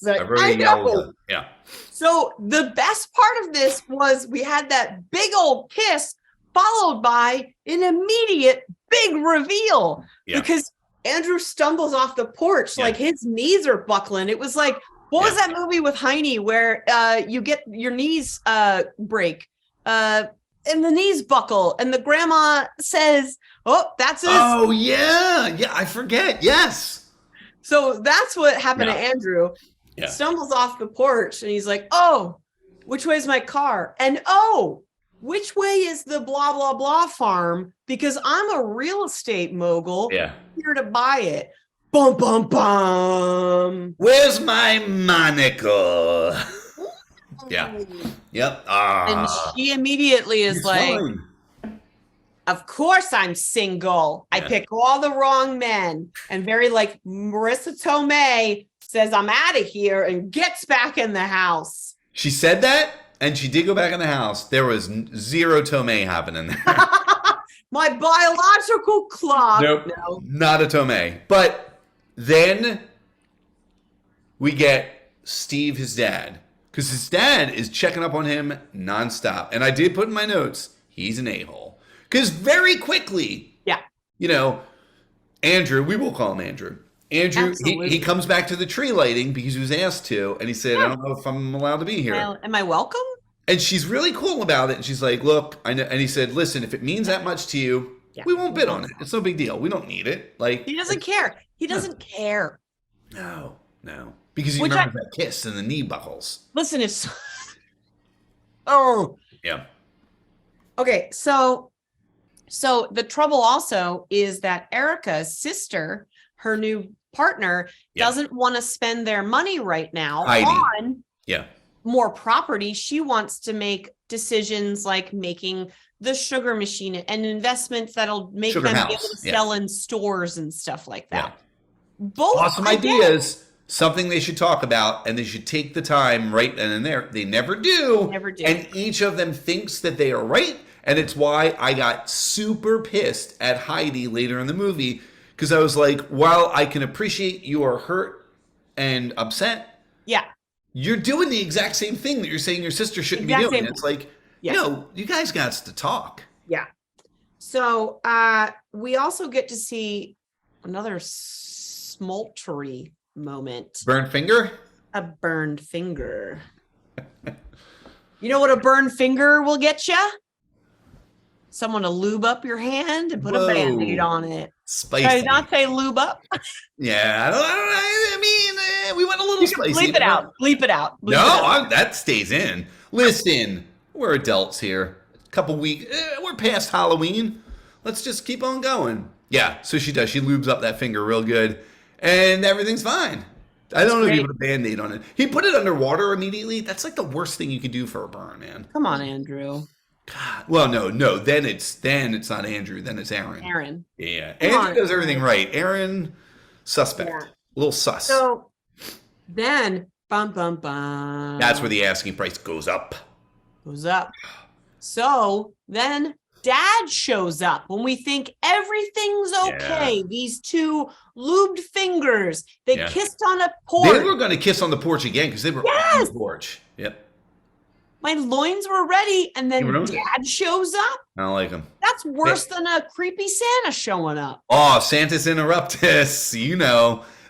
I wrote I know. Yowza. Yeah. So the best part of this was we had that big old kiss followed by an immediate big reveal Yeah. because Andrew stumbles off the porch, Yeah. like his knees are buckling. It was like, what was that movie with Heine where you get your knees break and the knees buckle and the grandma says, oh, that's it. Oh yeah, I forget. Yes. So that's what happened Yeah. to Andrew. Yeah. Stumbles off the porch and he's like, oh, which way is my car? And oh, which way is the blah, blah, blah farm? Because I'm a real estate mogul Yeah. here to buy it. Bum, bum, bum. Where's my monocle? Yeah. Yep. And she immediately is It's like, fine. of course I'm single. I Yeah. pick all the wrong men. And very like Marissa Tomei says, I'm out of here and gets back in the house. She said that, and she did go back in the house. There was zero Tomei happening there. My biological clock. Nope. No. Not a Tomei. But then we get Steve, his dad, because his dad is checking up on him nonstop. And I did put in my notes, he's an a-hole. Because very quickly, Yeah. Andrew, we will call him Andrew. Andrew, Absolutely. he comes back to the tree lighting because he was asked to, and he said, I don't know if I'm allowed to be here. Well, am I welcome? And she's really cool about it. And she's like, look, I know. And he said, listen, if it means that much to you, Yeah. we won't bid on it. It's no big deal. We don't need it. Like, He doesn't care. He doesn't care. no. Because he Which remembers that kiss and the knee buckles. Listen, it's oh, Yeah. okay. So the trouble also is that Erica's sister, her new partner, Yeah. doesn't want to spend their money right now Heidi. on Yeah. more property. She wants to make decisions like making the sugar machine and investments that'll make Sugar them house, be able to yeah. sell in stores and stuff like that. Yeah. Both Awesome I get. ideas. Something they should talk about, and they should take the time right then and there. They never do. Never do. And each of them thinks that they are right. And it's why I got super pissed at Heidi later in the movie. Because I was like, while I can appreciate you are hurt and upset, Yeah. you're doing the exact same thing that you're saying your sister shouldn't be doing. It's like, you guys got to talk. Yeah. So we also get to see another smoltery moment. Burnt finger? A burned finger. You know what a burned finger will get you? Someone to lube up your hand and put a Band-Aid on it. Spicy. Did I not say lube up? Yeah, I mean, we went a little You can spicy. bleep it out. Bleep it out. Bleep it No, out. that stays in. Listen, we're adults here. A couple weeks, we're past Halloween. Let's just keep on going. Yeah, so she does. She lubes up that finger real good, and everything's fine. I don't know if he put a Band-Aid on it. He put it underwater immediately. That's like the worst thing you can do for a burn, man. Come on, Andrew. God. Well, no. Then it's not Andrew. Then it's Aaron. Aaron. Yeah. Come Andrew on. does everything right. Aaron, suspect. Yeah. A little sus. So then, bum, bum, bum. That's where the asking price goes up. Goes up. So then Dad shows up when we think everything's okay. Yeah. These two lubed fingers, they Yeah. kissed on a porch. They were going to kiss on the porch again because they were on the porch. Yep. My loins were ready, and then You were Dad shows up. I don't like them. That's worse than a creepy Santa showing up. Oh, Santa's Interruptus.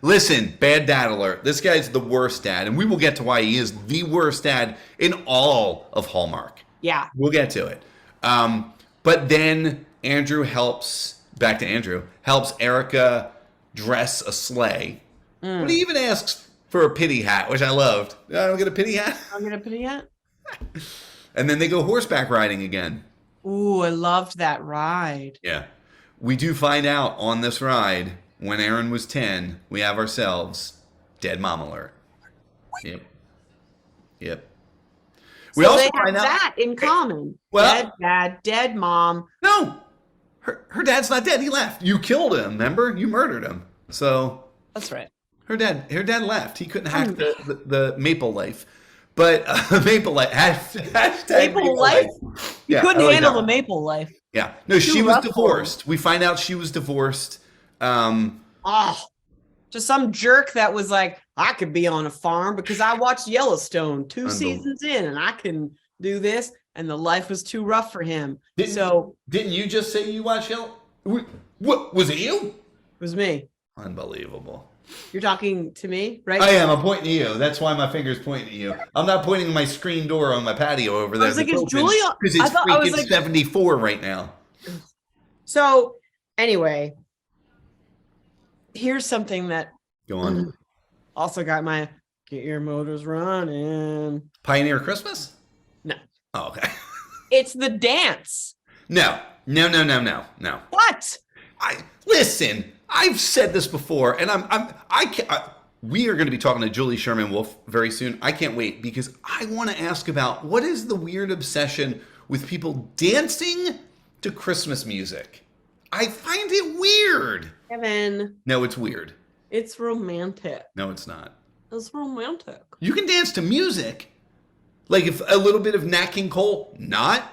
Listen, bad dad alert. This guy's the worst dad, and we will get to why he is the worst dad in all of Hallmark. Yeah. We'll get to it. But then Andrew helps Erica dress a sleigh. But he even asks for a pity hat, which I loved. I don't get a pity hat. I'm going to put it at. And then they go horseback riding again. Ooh, I loved that ride. Yeah. We do find out on this ride, when Aaron was 10, we have ourselves dead mom alert. Yep. We So also they find have out that in common. Well- Dead dad, dead mom. No, her dad's not dead. He left. You killed him. Remember? You murdered him. So That's right. her dad left. He couldn't hack the Maple Life. But Maple Life. Hashtag Maple Life? You Yeah, couldn't I like handle that the one. maple life. Yeah. No, she was rough for divorced. We find out she was divorced. Oh, just some jerk that was like, I could be on a farm because I watched Yellowstone 2 seasons in and I can do this. And the life was too rough for him. Didn't you just say you watched Yellow? What was it? You? It was me. Unbelievable. You're talking to me, right? I am. I'm pointing to you. That's why my finger's pointing at you. I'm not pointing to my screen door on my patio over there. I was like, is Julia? Because it's I was freaking like, 74 right now. so anyway, here's something that Go on. also got my get your motors running. Pioneer Christmas? No. Oh, okay. It's the dance. No. What? Listen. I've said this before, and we are going to be talking to Julie Sherman Wolf very soon. I can't wait because I want to ask about what is the weird obsession with people dancing to Christmas music. I find it weird. Kevin. No, it's weird. It's romantic. No, it's not. It's romantic. You can dance to music. Like if a little bit of Nat King Cole, not,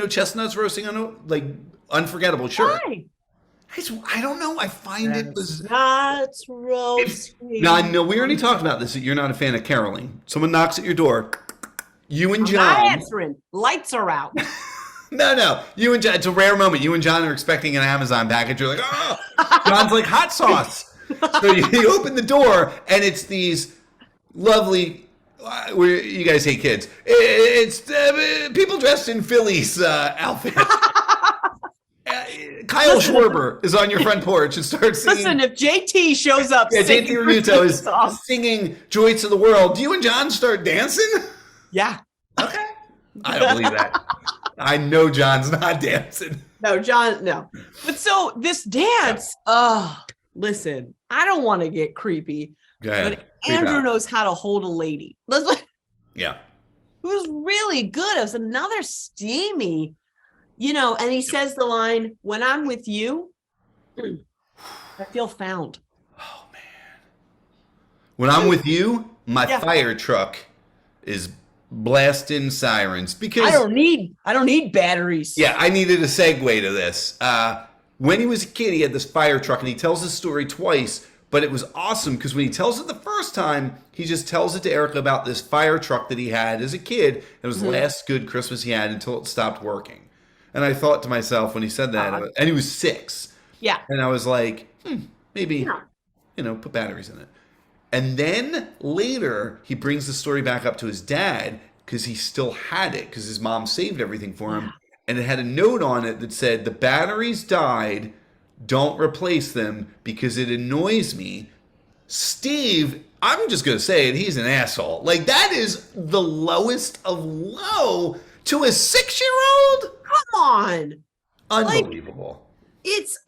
chestnuts roasting on unforgettable, sure. Why? I don't know. I find it was. Chestnuts roasting. No, we already talked about this. That you're not a fan of caroling. Someone knocks at your door. You and I'm John. not answering. Lights are out. No. You and John. It's a rare moment. You and John are expecting an Amazon package. You're like, oh. John's like hot sauce. So you open the door and it's these lovely. Where you guys hate kids. It's people dressed in Phillies outfits. Kyle Schwarber is on your front porch and starts singing. Listen, if JT shows up, Yeah, singing JT Remuto is songs. singing Joy to the World. Do you and John start dancing? Yeah. Okay. I don't believe that. I know John's not dancing. No, John, no. But so this dance, listen, I don't want to get creepy, Go ahead. but Creep Andrew out. knows how to hold a lady. Yeah. It was really good. It was another steamy, and he says the line, when I'm with you, I feel found. Oh, man. When I'm with you, my Yeah. fire truck is blasting sirens because I don't need batteries. Yeah, I needed a segue to this. When he was a kid, he had this fire truck, and he tells this story twice, But it was awesome because when he tells it the first time, he just tells it to Erica about this fire truck that he had as a kid. It was the last good Christmas he had until it stopped working. And I thought to myself when he said that, and he was 6. Yeah. And I was like, maybe, put batteries in it. And then later, he brings the story back up to his dad because he still had it because his mom saved everything for him. And it had a note on it that said, the batteries died. Don't replace them because it annoys me. Steve, I'm just going to say it, he's an asshole. Like, that is the lowest of low to a 6-year-old? Come on. Unbelievable.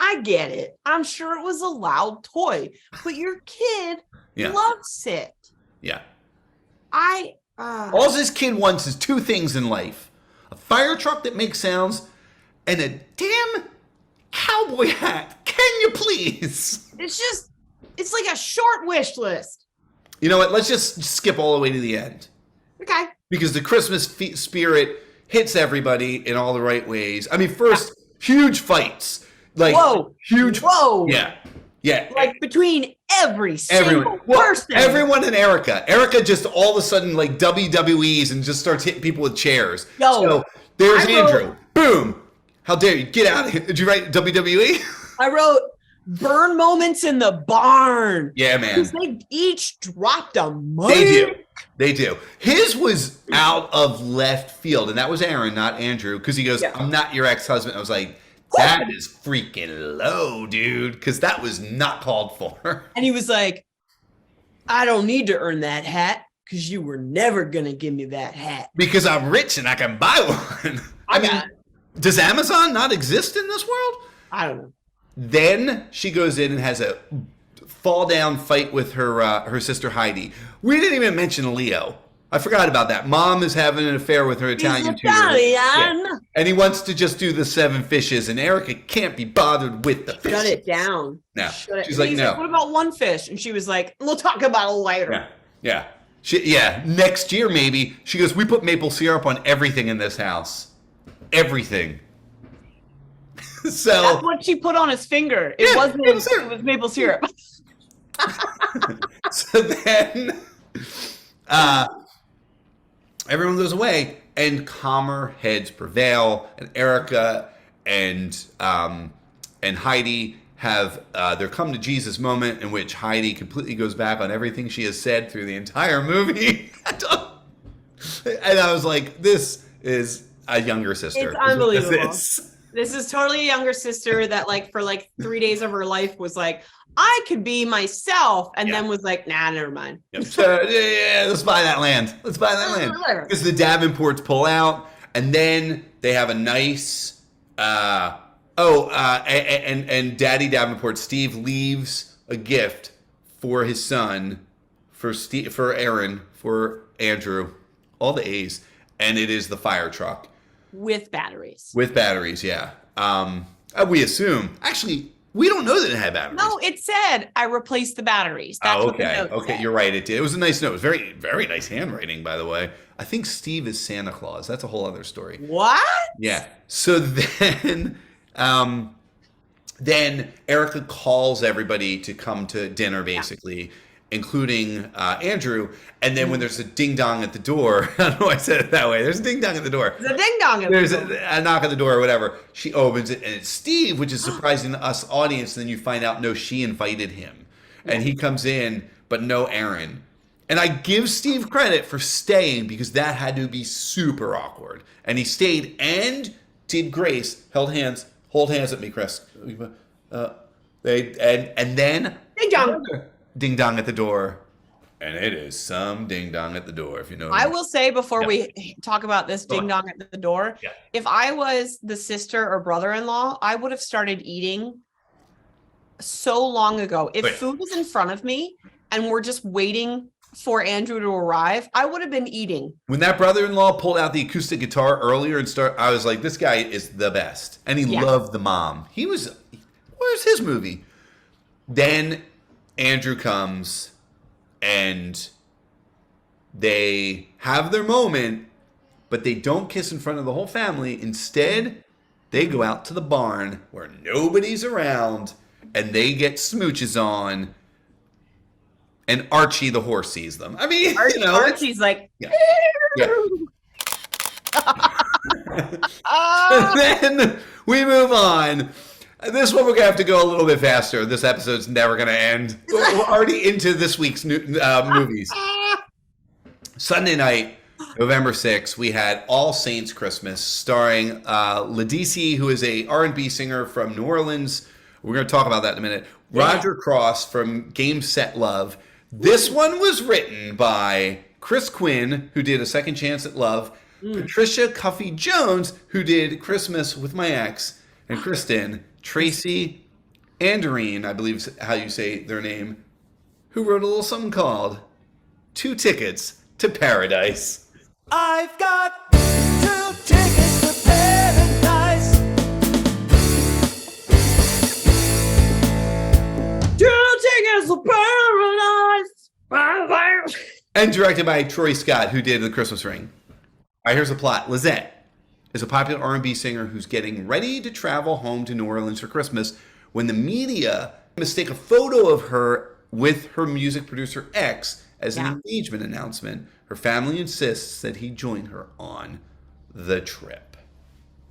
I get it. I'm sure it was a loud toy, but your kid loves it. Yeah. All this kid wants is 2 things in life. A fire truck that makes sounds and a damn cowboy hat. Can you please? It's like a short wish list. You know what? Let's just skip all the way to the end. Okay. Because the Christmas spirit hits everybody in all the right ways. I mean, first, huge fights. Like, huge. Whoa. Yeah. Yeah. Like between every single person. Everyone and Erica. Erica just all of a sudden like WWEs and just starts hitting people with chairs. So there's Andrew. Boom. How dare you? Get out of here. Did you write WWE? I wrote burn moments in the barn. Yeah, man. Because they each dropped a mic. They do. His was out of left field, and that was Aaron, not Andrew, because he goes, I'm not your ex-husband. I was like, that is freaking low, dude, because that was not called for. And he was like, I don't need to earn that hat because you were never going to give me that hat. Because I'm rich and I can buy one. I mean, does Amazon not exist in this world? I don't know. Then she goes in and has a fall down fight with her sister Heidi. We didn't even mention Leo. I forgot about that. Mom is having an affair with her Italian tutor. Yeah. And he wants to just do the 7 fishes, and Erica can't be bothered with the fish. Shut it down. No. She's like, no. What about 1 fish? And she was like, we'll talk about it later. Yeah. Next year, maybe. She goes, we put maple syrup on everything in this house. Everything. So that's what she put on his finger. It wasn't maple syrup. It was maple syrup. So then everyone goes away and calmer heads prevail, and Erica and Heidi have their come to Jesus moment in which Heidi completely goes back on everything she has said through the entire movie. And I was like, this is a younger sister. It's unbelievable. This is totally a younger sister that for 3 days of her life was like, I could be myself, and then was like, nah, never mind. So, let's buy that land. Because the Davenports pull out, and then they have a nice, and Daddy Davenport, Steve, leaves a gift for his son, for Aaron, for Andrew, all the A's, and it is the fire truck. With batteries, yeah. We assume. Actually, we don't know that it had batteries. No, it said, I replaced the batteries. That's what the note said. You're right. It did. It was a nice note. It was very, very nice handwriting, by the way. I think Steve is Santa Claus. That's a whole other story. What? Yeah. So then Erica calls everybody to come to dinner, basically. Including Andrew, and then when there's a ding dong at the door, I don't know why I said it that way. There's a ding dong at the door. There's a ding dong at the door. There's a knock at the door or whatever. She opens it, and it's Steve, which is surprising to us audience. And then you find out, no, she invited him, and he comes in, but no Aaron. And I give Steve credit for staying because that had to be super awkward, and he stayed and did grace, hold hands at me, Chris. And then ding dong. Ding dong at the door, and it is some ding dong at the door, if you know what I will say before we talk about this ding dong at the door, if I was the sister or brother-in-law, I would have started eating so long ago. If food was in front of me and we're just waiting for Andrew to arrive, I would have been eating. When that brother-in-law pulled out the acoustic guitar earlier and I was like, this guy is the best, and he loved the mom. Where's his movie? Then Andrew comes and they have their moment, but they don't kiss in front of the whole family. Instead, they go out to the barn where nobody's around and they get smooches on And Archie the horse sees them. I mean, Archie's like, yeah. Then we move on. This one we're gonna have to go a little bit faster. This episode's never gonna end. We're already into this week's movies. Sunday night, November 6th, we had All Saints Christmas, starring Ledisi, who is a R&B singer from New Orleans. We're gonna talk about that in a minute. Roger Cross from Game Set Love. This one was written by Chris Quinn, who did A Second Chance at Love, Patricia Cuffy Jones, who did Christmas with My Ex, and Kristin, Tracy, Andreen, I believe is how you say their name, who wrote a little something called 2 Tickets to Paradise. I've got 2 tickets to paradise. 2 tickets to paradise. And directed by Troy Scott, who did The Christmas Ring. All right, here's the plot. Lizette is a popular R&B singer who's getting ready to travel home to New Orleans for Christmas when the media mistake a photo of her with her music producer X as an engagement announcement. Her family insists that he join her on the trip.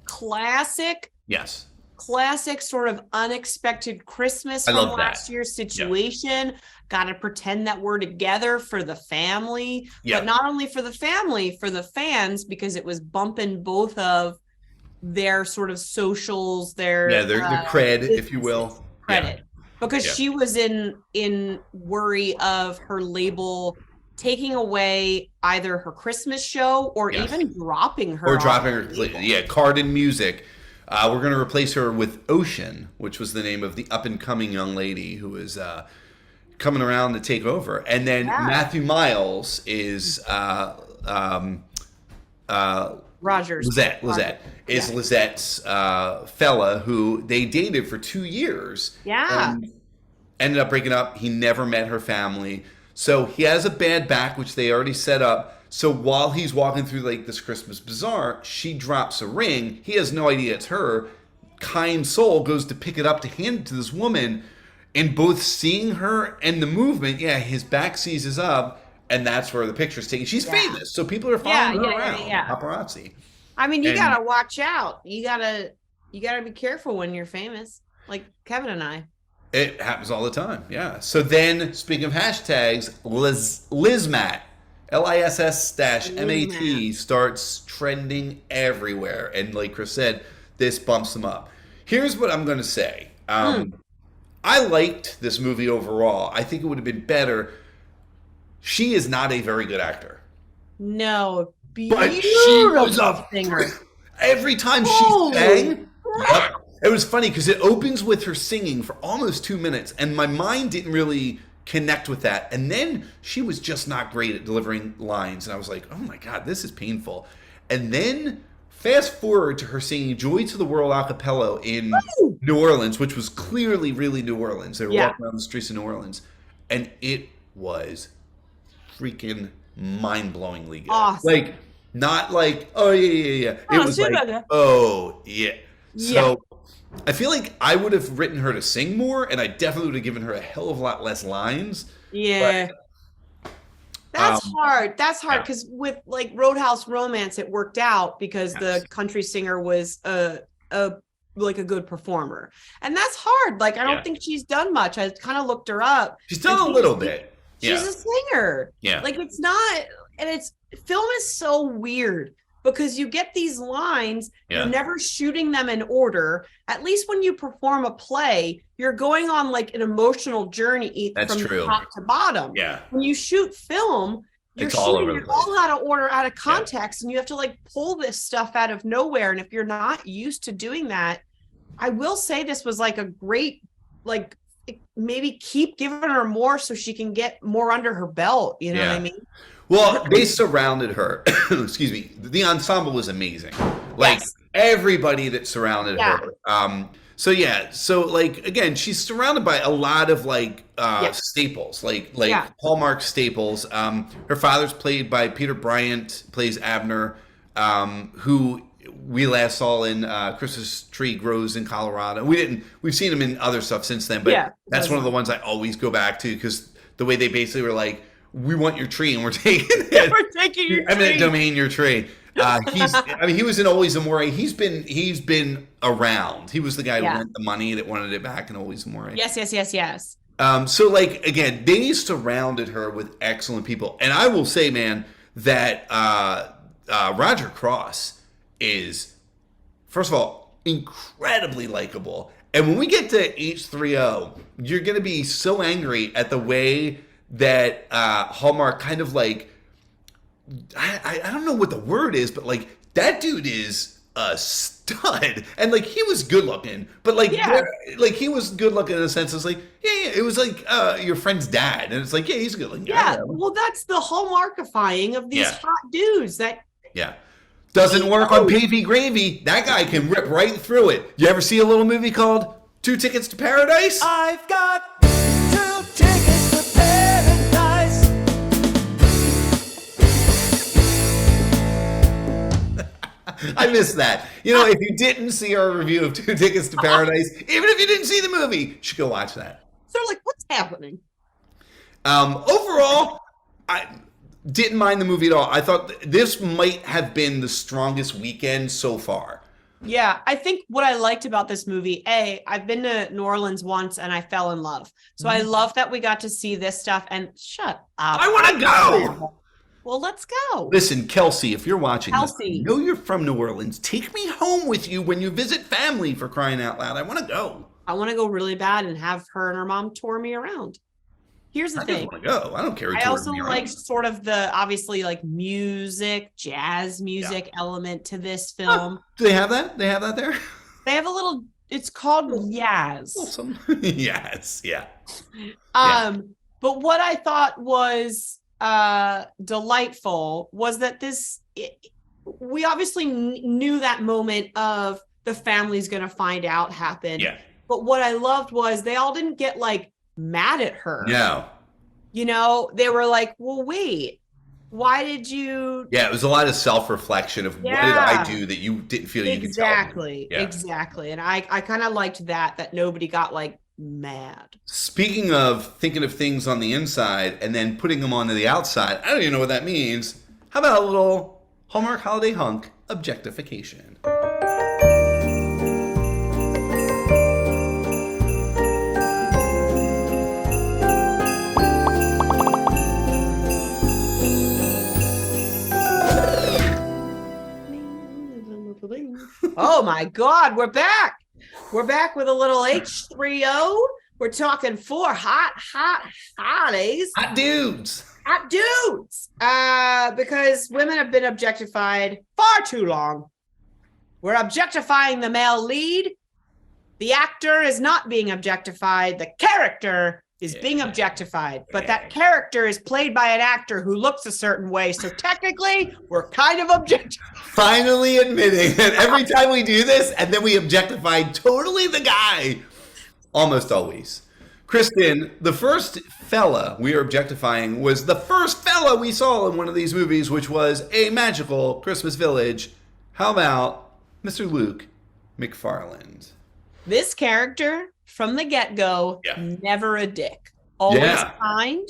Classic. Yes. Classic sort of unexpected Christmas I from love last that. year's situation. Got to pretend that we're together for the family, but not only for the family, for the fans, because it was bumping both of their sort of socials, their cred, if you will. Credit. Because she was in worry of her label taking away either her Christmas show or even dropping her. Or dropping her completely. Yeah, Cardin Music. We're going to replace her with Ocean, which was the name of the up-and-coming young lady who is coming around to take over. And then Matthew Miles is Rogers. Lizette is Lizette's fella who they dated for 2 years. Yeah. And ended up breaking up. He never met her family. So he has a bad back, which they already set up. So while he's walking through like this Christmas bazaar, she drops a ring. He has no idea it's her. Kind soul goes to pick it up to hand it to this woman. And both seeing her and the movement, his back seizes up. And that's where the picture's taken. She's famous, so people are following her around. Paparazzi. I mean, you gotta watch out. You gotta be careful when you're famous, like Kevin and I. It happens all the time, So then, speaking of hashtags, Lizmat, LISS-MAT starts trending everywhere. And like Chris said, this bumps them up. Here's what I'm going to say. I liked this movie overall. I think it would have been better. She is not a very good actor. No, but she was a singer. Every time she sang, it was funny because it opens with her singing for almost 2 minutes, and my mind didn't really connect with that. And then she was just not great at delivering lines, and I was like, oh my God, this is painful. And then fast forward to her singing Joy to the World a cappella in New Orleans, which was clearly really New Orleans. They were walking around the streets of New Orleans, and it was freaking mind-blowingly good. Awesome. Like, not like, oh yeah. It was like, oh yeah. So I feel like I would have written her to sing more, and I definitely would have given her a hell of a lot less lines. Yeah. But, that's hard. That's hard because with like Roadhouse Romance, it worked out because the country singer was a good performer, and that's hard. Like I don't think she's done much. I kind of looked her up. She's done a little bit. She's a singer. Yeah. Like it's not, and film is so weird because you get these lines, you're never shooting them in order. At least when you perform a play, you're going on like an emotional journey from the top to bottom. Yeah. When you shoot film, you're shooting it all out of order, out of context, and you have to like pull this stuff out of nowhere. And if you're not used to doing that, I will say this was like a great, like, maybe keep giving her more so she can get more under her belt. You know what I mean? Well, they surrounded her. Excuse me. The ensemble was amazing. Like everybody that surrounded her. So like again, she's surrounded by a lot of like staples, like Hallmark staples. Her father's played by Peter Bryant, plays Abner, who we last saw in Christmas Tree Grows in Colorado. We've seen him in other stuff since then, but that's one of the ones I always go back to because the way they basically were like, we want your tree and we're taking it. We're taking your eminent tree. domain, your tree. He was in Always Amore. He's been around. He was the guy who lent the money that wanted it back in Always Amore. Yes. So like, again, they surrounded her with excellent people. And I will say, man, that Roger Cross is, first of all, incredibly likable. And when we get to H3O, you're going to be so angry at the way that Hallmark kind of like, I don't know what the word is, but like that dude is a stud, and like he was good looking, but like like he was good looking in a sense. It's like it was like your friend's dad, and it's like he's a good looking. Yeah, well, that's the Hallmarkifying of these hot dudes. That doesn't work on Pavey Gravy. That guy can rip right through it. You ever see a little movie called Two Tickets to Paradise? I've got 2 tickets to paradise. I missed that. You know, if you didn't see our review of Two Tickets to Paradise, even if you didn't see the movie, you should go watch that. So like, what's happening? Overall, I didn't mind the movie at all. I thought this might have been the strongest weekend so far. Yeah, I think what I liked about this movie, I've been to New Orleans once and I fell in love. So I love that we got to see this stuff, and shut up. I want to go. Well, let's go. Listen, Kelsey, if you're watching this, I Kelsey. know you're from New Orleans. Take me home with you when you visit family, for crying out loud. I want to go. I want to go really bad and have her and her mom tour me around. Here's the I thing. just want to go. I don't care. I also like sort of the obviously like jazz music element to this film. Do they have that? They have that there? They have a little, it's called Yaz. Awesome. Yes. Yeah. But what I thought was delightful was that we obviously knew that moment of the family's going to find out happened. Yeah. But what I loved was they all didn't get like mad at her. No. You know, they were like, well, wait, why did you? Yeah, it was a lot of self-reflection of what did I do that you didn't feel you could tell me? Exactly. And I kind of liked that nobody got like mad. Speaking of thinking of things on the inside and then putting them onto the outside, I don't even know what that means. How about a little Hallmark Holiday Hunk Objectification? Oh my God, we're back. We're back with a little H3O. We're talking 4 hotties. Hot dudes. Hot dudes. Because women have been objectified far too long. We're objectifying the male lead. The actor is not being objectified. The character is being objectified. But that character is played by an actor who looks a certain way. So technically, we're kind of objectifying. Finally admitting that every time we do this, and then we objectify totally the guy. Almost always. Kristin, the first fella we are objectifying was the first fella we saw in one of these movies, which was A Magical Christmas Village. How about Mr. Luke Macfarlane? This character, from the get-go, never a dick. Always kind,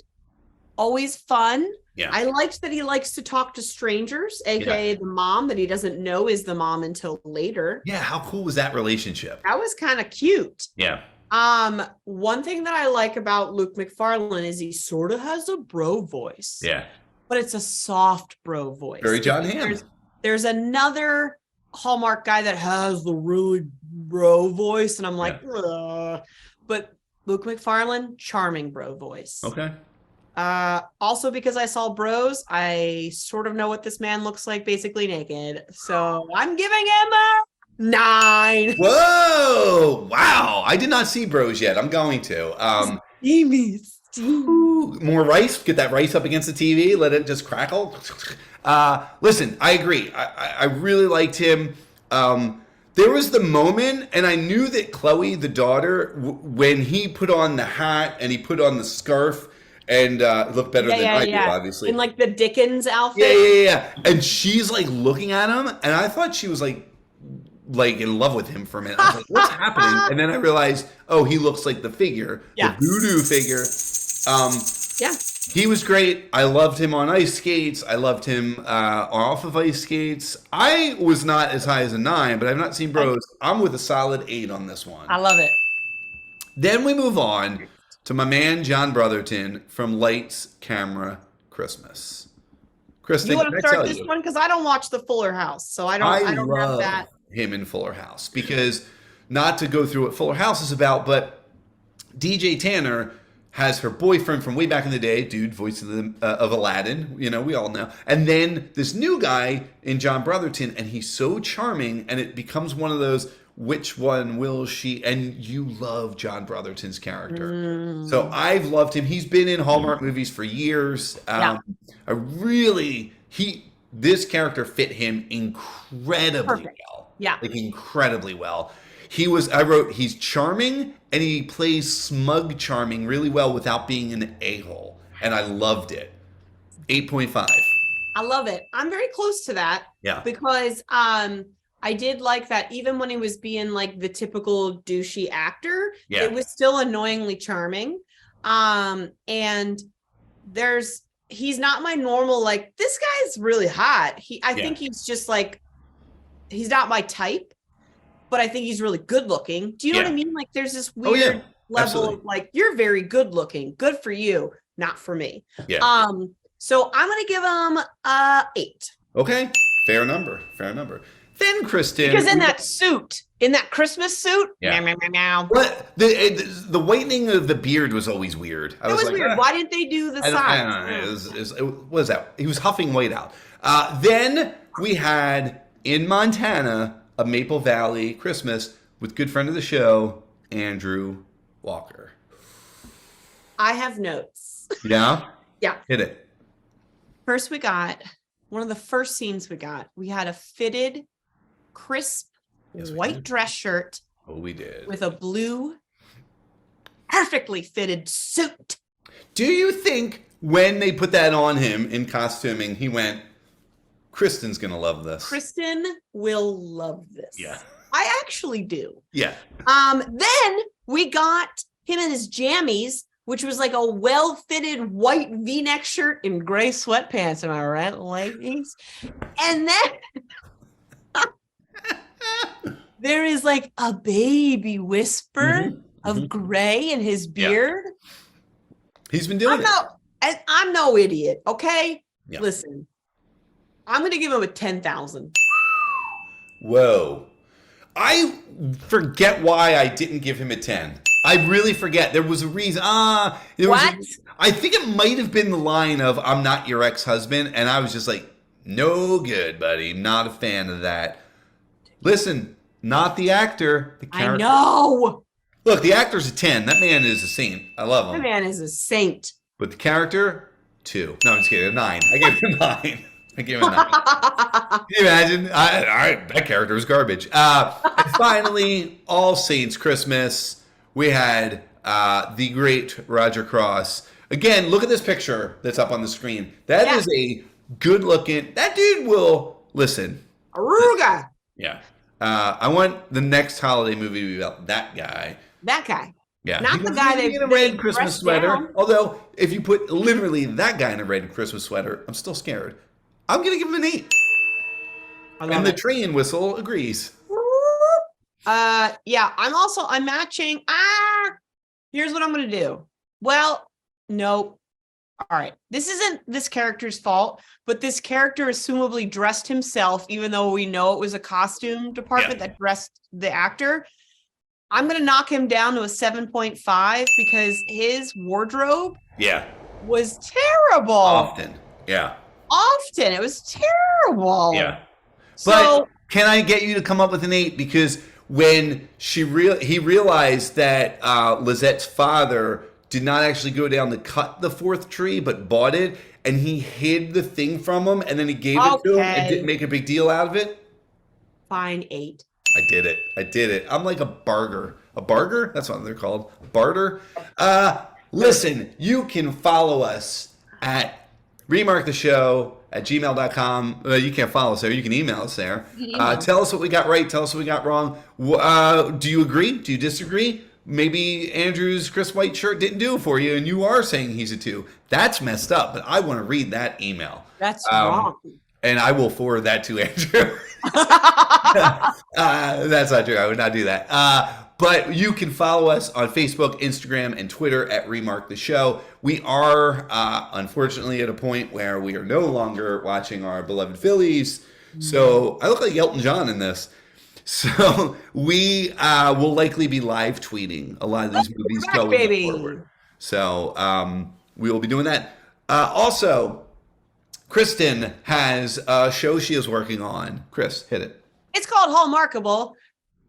always fun. Yeah. I liked that he likes to talk to strangers, aka the mom that he doesn't know is the mom until later. Yeah, how cool was that relationship? That was kind of cute. Yeah. One thing that I like about Luke Macfarlane is he sort of has a bro voice. Yeah. But it's a soft bro voice. Very John Hamm. There's another Hallmark guy that has the really bro voice, and I'm like, ugh. But Luke Macfarlane, charming bro voice. Okay. Also because I saw Bros, I sort of know what this man looks like basically naked. So I'm giving him a 9. Whoa! Wow! I did not see Bros yet. I'm going to. More rice. Get that rice up against the TV. Let it just crackle. Listen, I agree. I really liked him. There was the moment, and I knew that Chloe, the daughter, when he put on the hat and he put on the scarf and looked better than I do, obviously. In like the Dickens outfit. Yeah. And she's like looking at him, and I thought she was like in love with him for a minute. I was like, what's happening? And then I realized, oh, he looks like the figure, the voodoo figure. Yeah. He was great. I loved him on ice skates. I loved him off of ice skates. I was not as high as a 9, but I've not seen Bros. I'm with a solid 8 on this one. I love it. Then we move on to my man John Brotherton from Lights, Camera, Christmas. Kristen, You want can to I start tell this you, one because I don't watch the Fuller House, so I don't have love that. him in Fuller House because not to go through what Fuller House is about, but DJ Tanner has her boyfriend from way back in the day, dude, voice of Aladdin, we all know. And then this new guy in John Brotherton, and he's so charming, and it becomes one of those, which one will she? And you love John Brotherton's character. So I've loved him. He's been in Hallmark movies for years. This character fit him incredibly well. Yeah. Like incredibly well. I wrote, he's charming and he plays smug charming really well without being an a-hole. And I loved it. 8.5. I love it. I'm very close to that. Yeah. Because I did like that even when he was being like the typical douchey actor, it was still annoyingly charming. And he's not my normal, like, this guy's really hot. I think he's just like, he's not my type, but I think he's really good looking. Do you know what I mean? Like there's this weird level of like, you're very good looking, good for you, not for me. Yeah. So I'm going to give him 8. Okay. Fair number. Then Kristen, because in that suit, in that Christmas suit, meow. What the whitening of the beard was always weird. It was weird. Why didn't they do the sides? What was that? He was huffing white out. Then we had in Montana a Maple Valley Christmas with good friend of the show, Andrew Walker. I have notes. Yeah? Yeah. Hit it. First, one of the first scenes we had a fitted, crisp, white dress shirt. Oh, we did. With a blue, perfectly fitted suit. Do you think when they put that on him in costuming, he went, Kristen's going to love this. Kristen will love this. Yeah. I actually do. Yeah. Then we got him in his jammies, which was like a well-fitted white V-neck shirt and gray sweatpants. Am I right, ladies? And then there is like a baby whisper of gray in his beard. Yeah. He's been doing it. I'm no idiot, okay? Yeah. Listen. I'm going to give him a 10,000. Whoa. I forget why I didn't give him a 10. I really forget. There was a reason. I think it might have been the line of, I'm not your ex-husband. And I was just like, no good, buddy. Not a fan of that. Listen, not the actor. The character. I know. Look, the actor's a 10. That man is a saint. I love him. That man is a saint. But the character, 2. No, I'm just kidding. A 9. I gave him a 9. Can you imagine? That character was garbage. And finally, All Saints Christmas, we had the great Roger Cross. Again, look at this picture that's up on the screen. That is a good-looking... That dude will... Listen. Aruga. Yeah. I want the next holiday movie to be about that guy. That guy. Yeah. Not the guy that... in a red Christmas sweater. Down. Although, if you put literally that guy in a red Christmas sweater, I'm still scared. I'm going to give him an 8. And the train whistle agrees. Yeah, I'm matching. Here's what I'm going to do. Well, no. All right. This isn't this character's fault, but this character assumably dressed himself, even though we know it was a costume department that dressed the actor. I'm going to knock him down to a 7.5 because his wardrobe was terrible. Often. It was terrible. Yeah. But can I get you to come up with an 8? Because when he realized that Lizette's father did not actually go down to cut the 4th tree, but bought it, and he hid the thing from him, and then he gave it to him and didn't make a big deal out of it. Fine, 8. I did it. I'm like a barger. A barger? That's what they're called. Barter. Listen, you can follow us at remarktheshow@gmail.com. You can't follow us there. You can email us there. Tell us what we got right. Tell us what we got wrong. Do you agree? Do you disagree? maybe Andrew's Chris White shirt didn't do it for you and you are saying he's a 2. That's messed up, but I want to read that email. That's wrong. And I will forward that to Andrew. That's not true. I would not do that. But you can follow us on Facebook, Instagram, and Twitter at Remark the Show. We are, unfortunately, at a point where we are no longer watching our beloved Phillies. So I look like Elton John in this. So we will likely be live tweeting a lot of these movies going forward. So we will be doing that. Also, Kristin has a show she is working on. Chris, hit it. It's called Hallmarkable.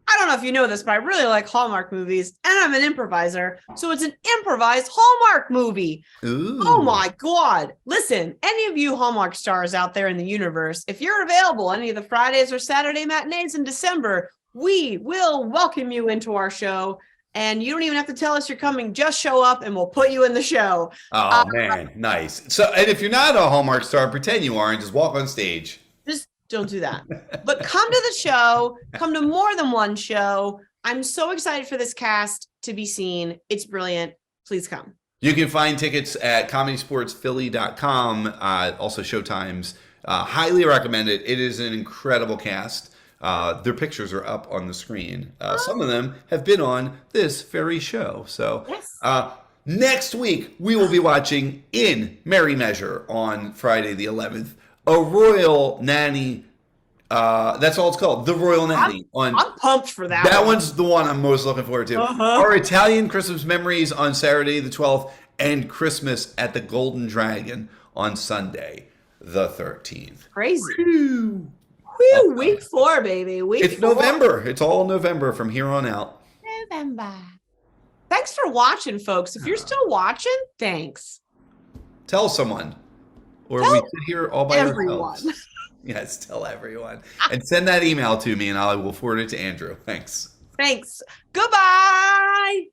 I don't know if you know this, but I really like Hallmark movies, and I'm an improviser. So it's an improvised Hallmark movie. Ooh. Oh my God. Listen, any of you Hallmark stars out there in the universe, if you're available any of the Fridays or Saturday matinees in December, we will welcome you into our show. And you don't even have to tell us you're coming. Just show up and we'll put you in the show. Oh, man. Nice. So, and if you're not a Hallmark star, pretend you are and just walk on stage. Just don't do that. But come to the show. Come to more than one show. I'm so excited for this cast to be seen. It's brilliant. Please come. You can find tickets at comedysportsphilly.com. Also Showtimes. Highly recommend it. It is an incredible cast. Their pictures are up on the screen. Some of them have been on this very show. So next week, we will be watching In Merry Measure on Friday the 11th. A Royal Nanny. That's all it's called. The Royal Nanny. I'm pumped for that. That one's the one I'm most looking forward to. Our Italian Christmas Memories on Saturday the 12th. And Christmas at the Golden Dragon on Sunday the 13th. Crazy. Whew. Whew, week 4, baby. It's November. It's all November from here on out. November. Thanks for watching, folks. If you're still watching, thanks. Tell someone. Or we sit here all by everyone. ourselves. Yes, tell everyone. And send that email to me and I will forward it to Andrew. Thanks. Thanks. Goodbye.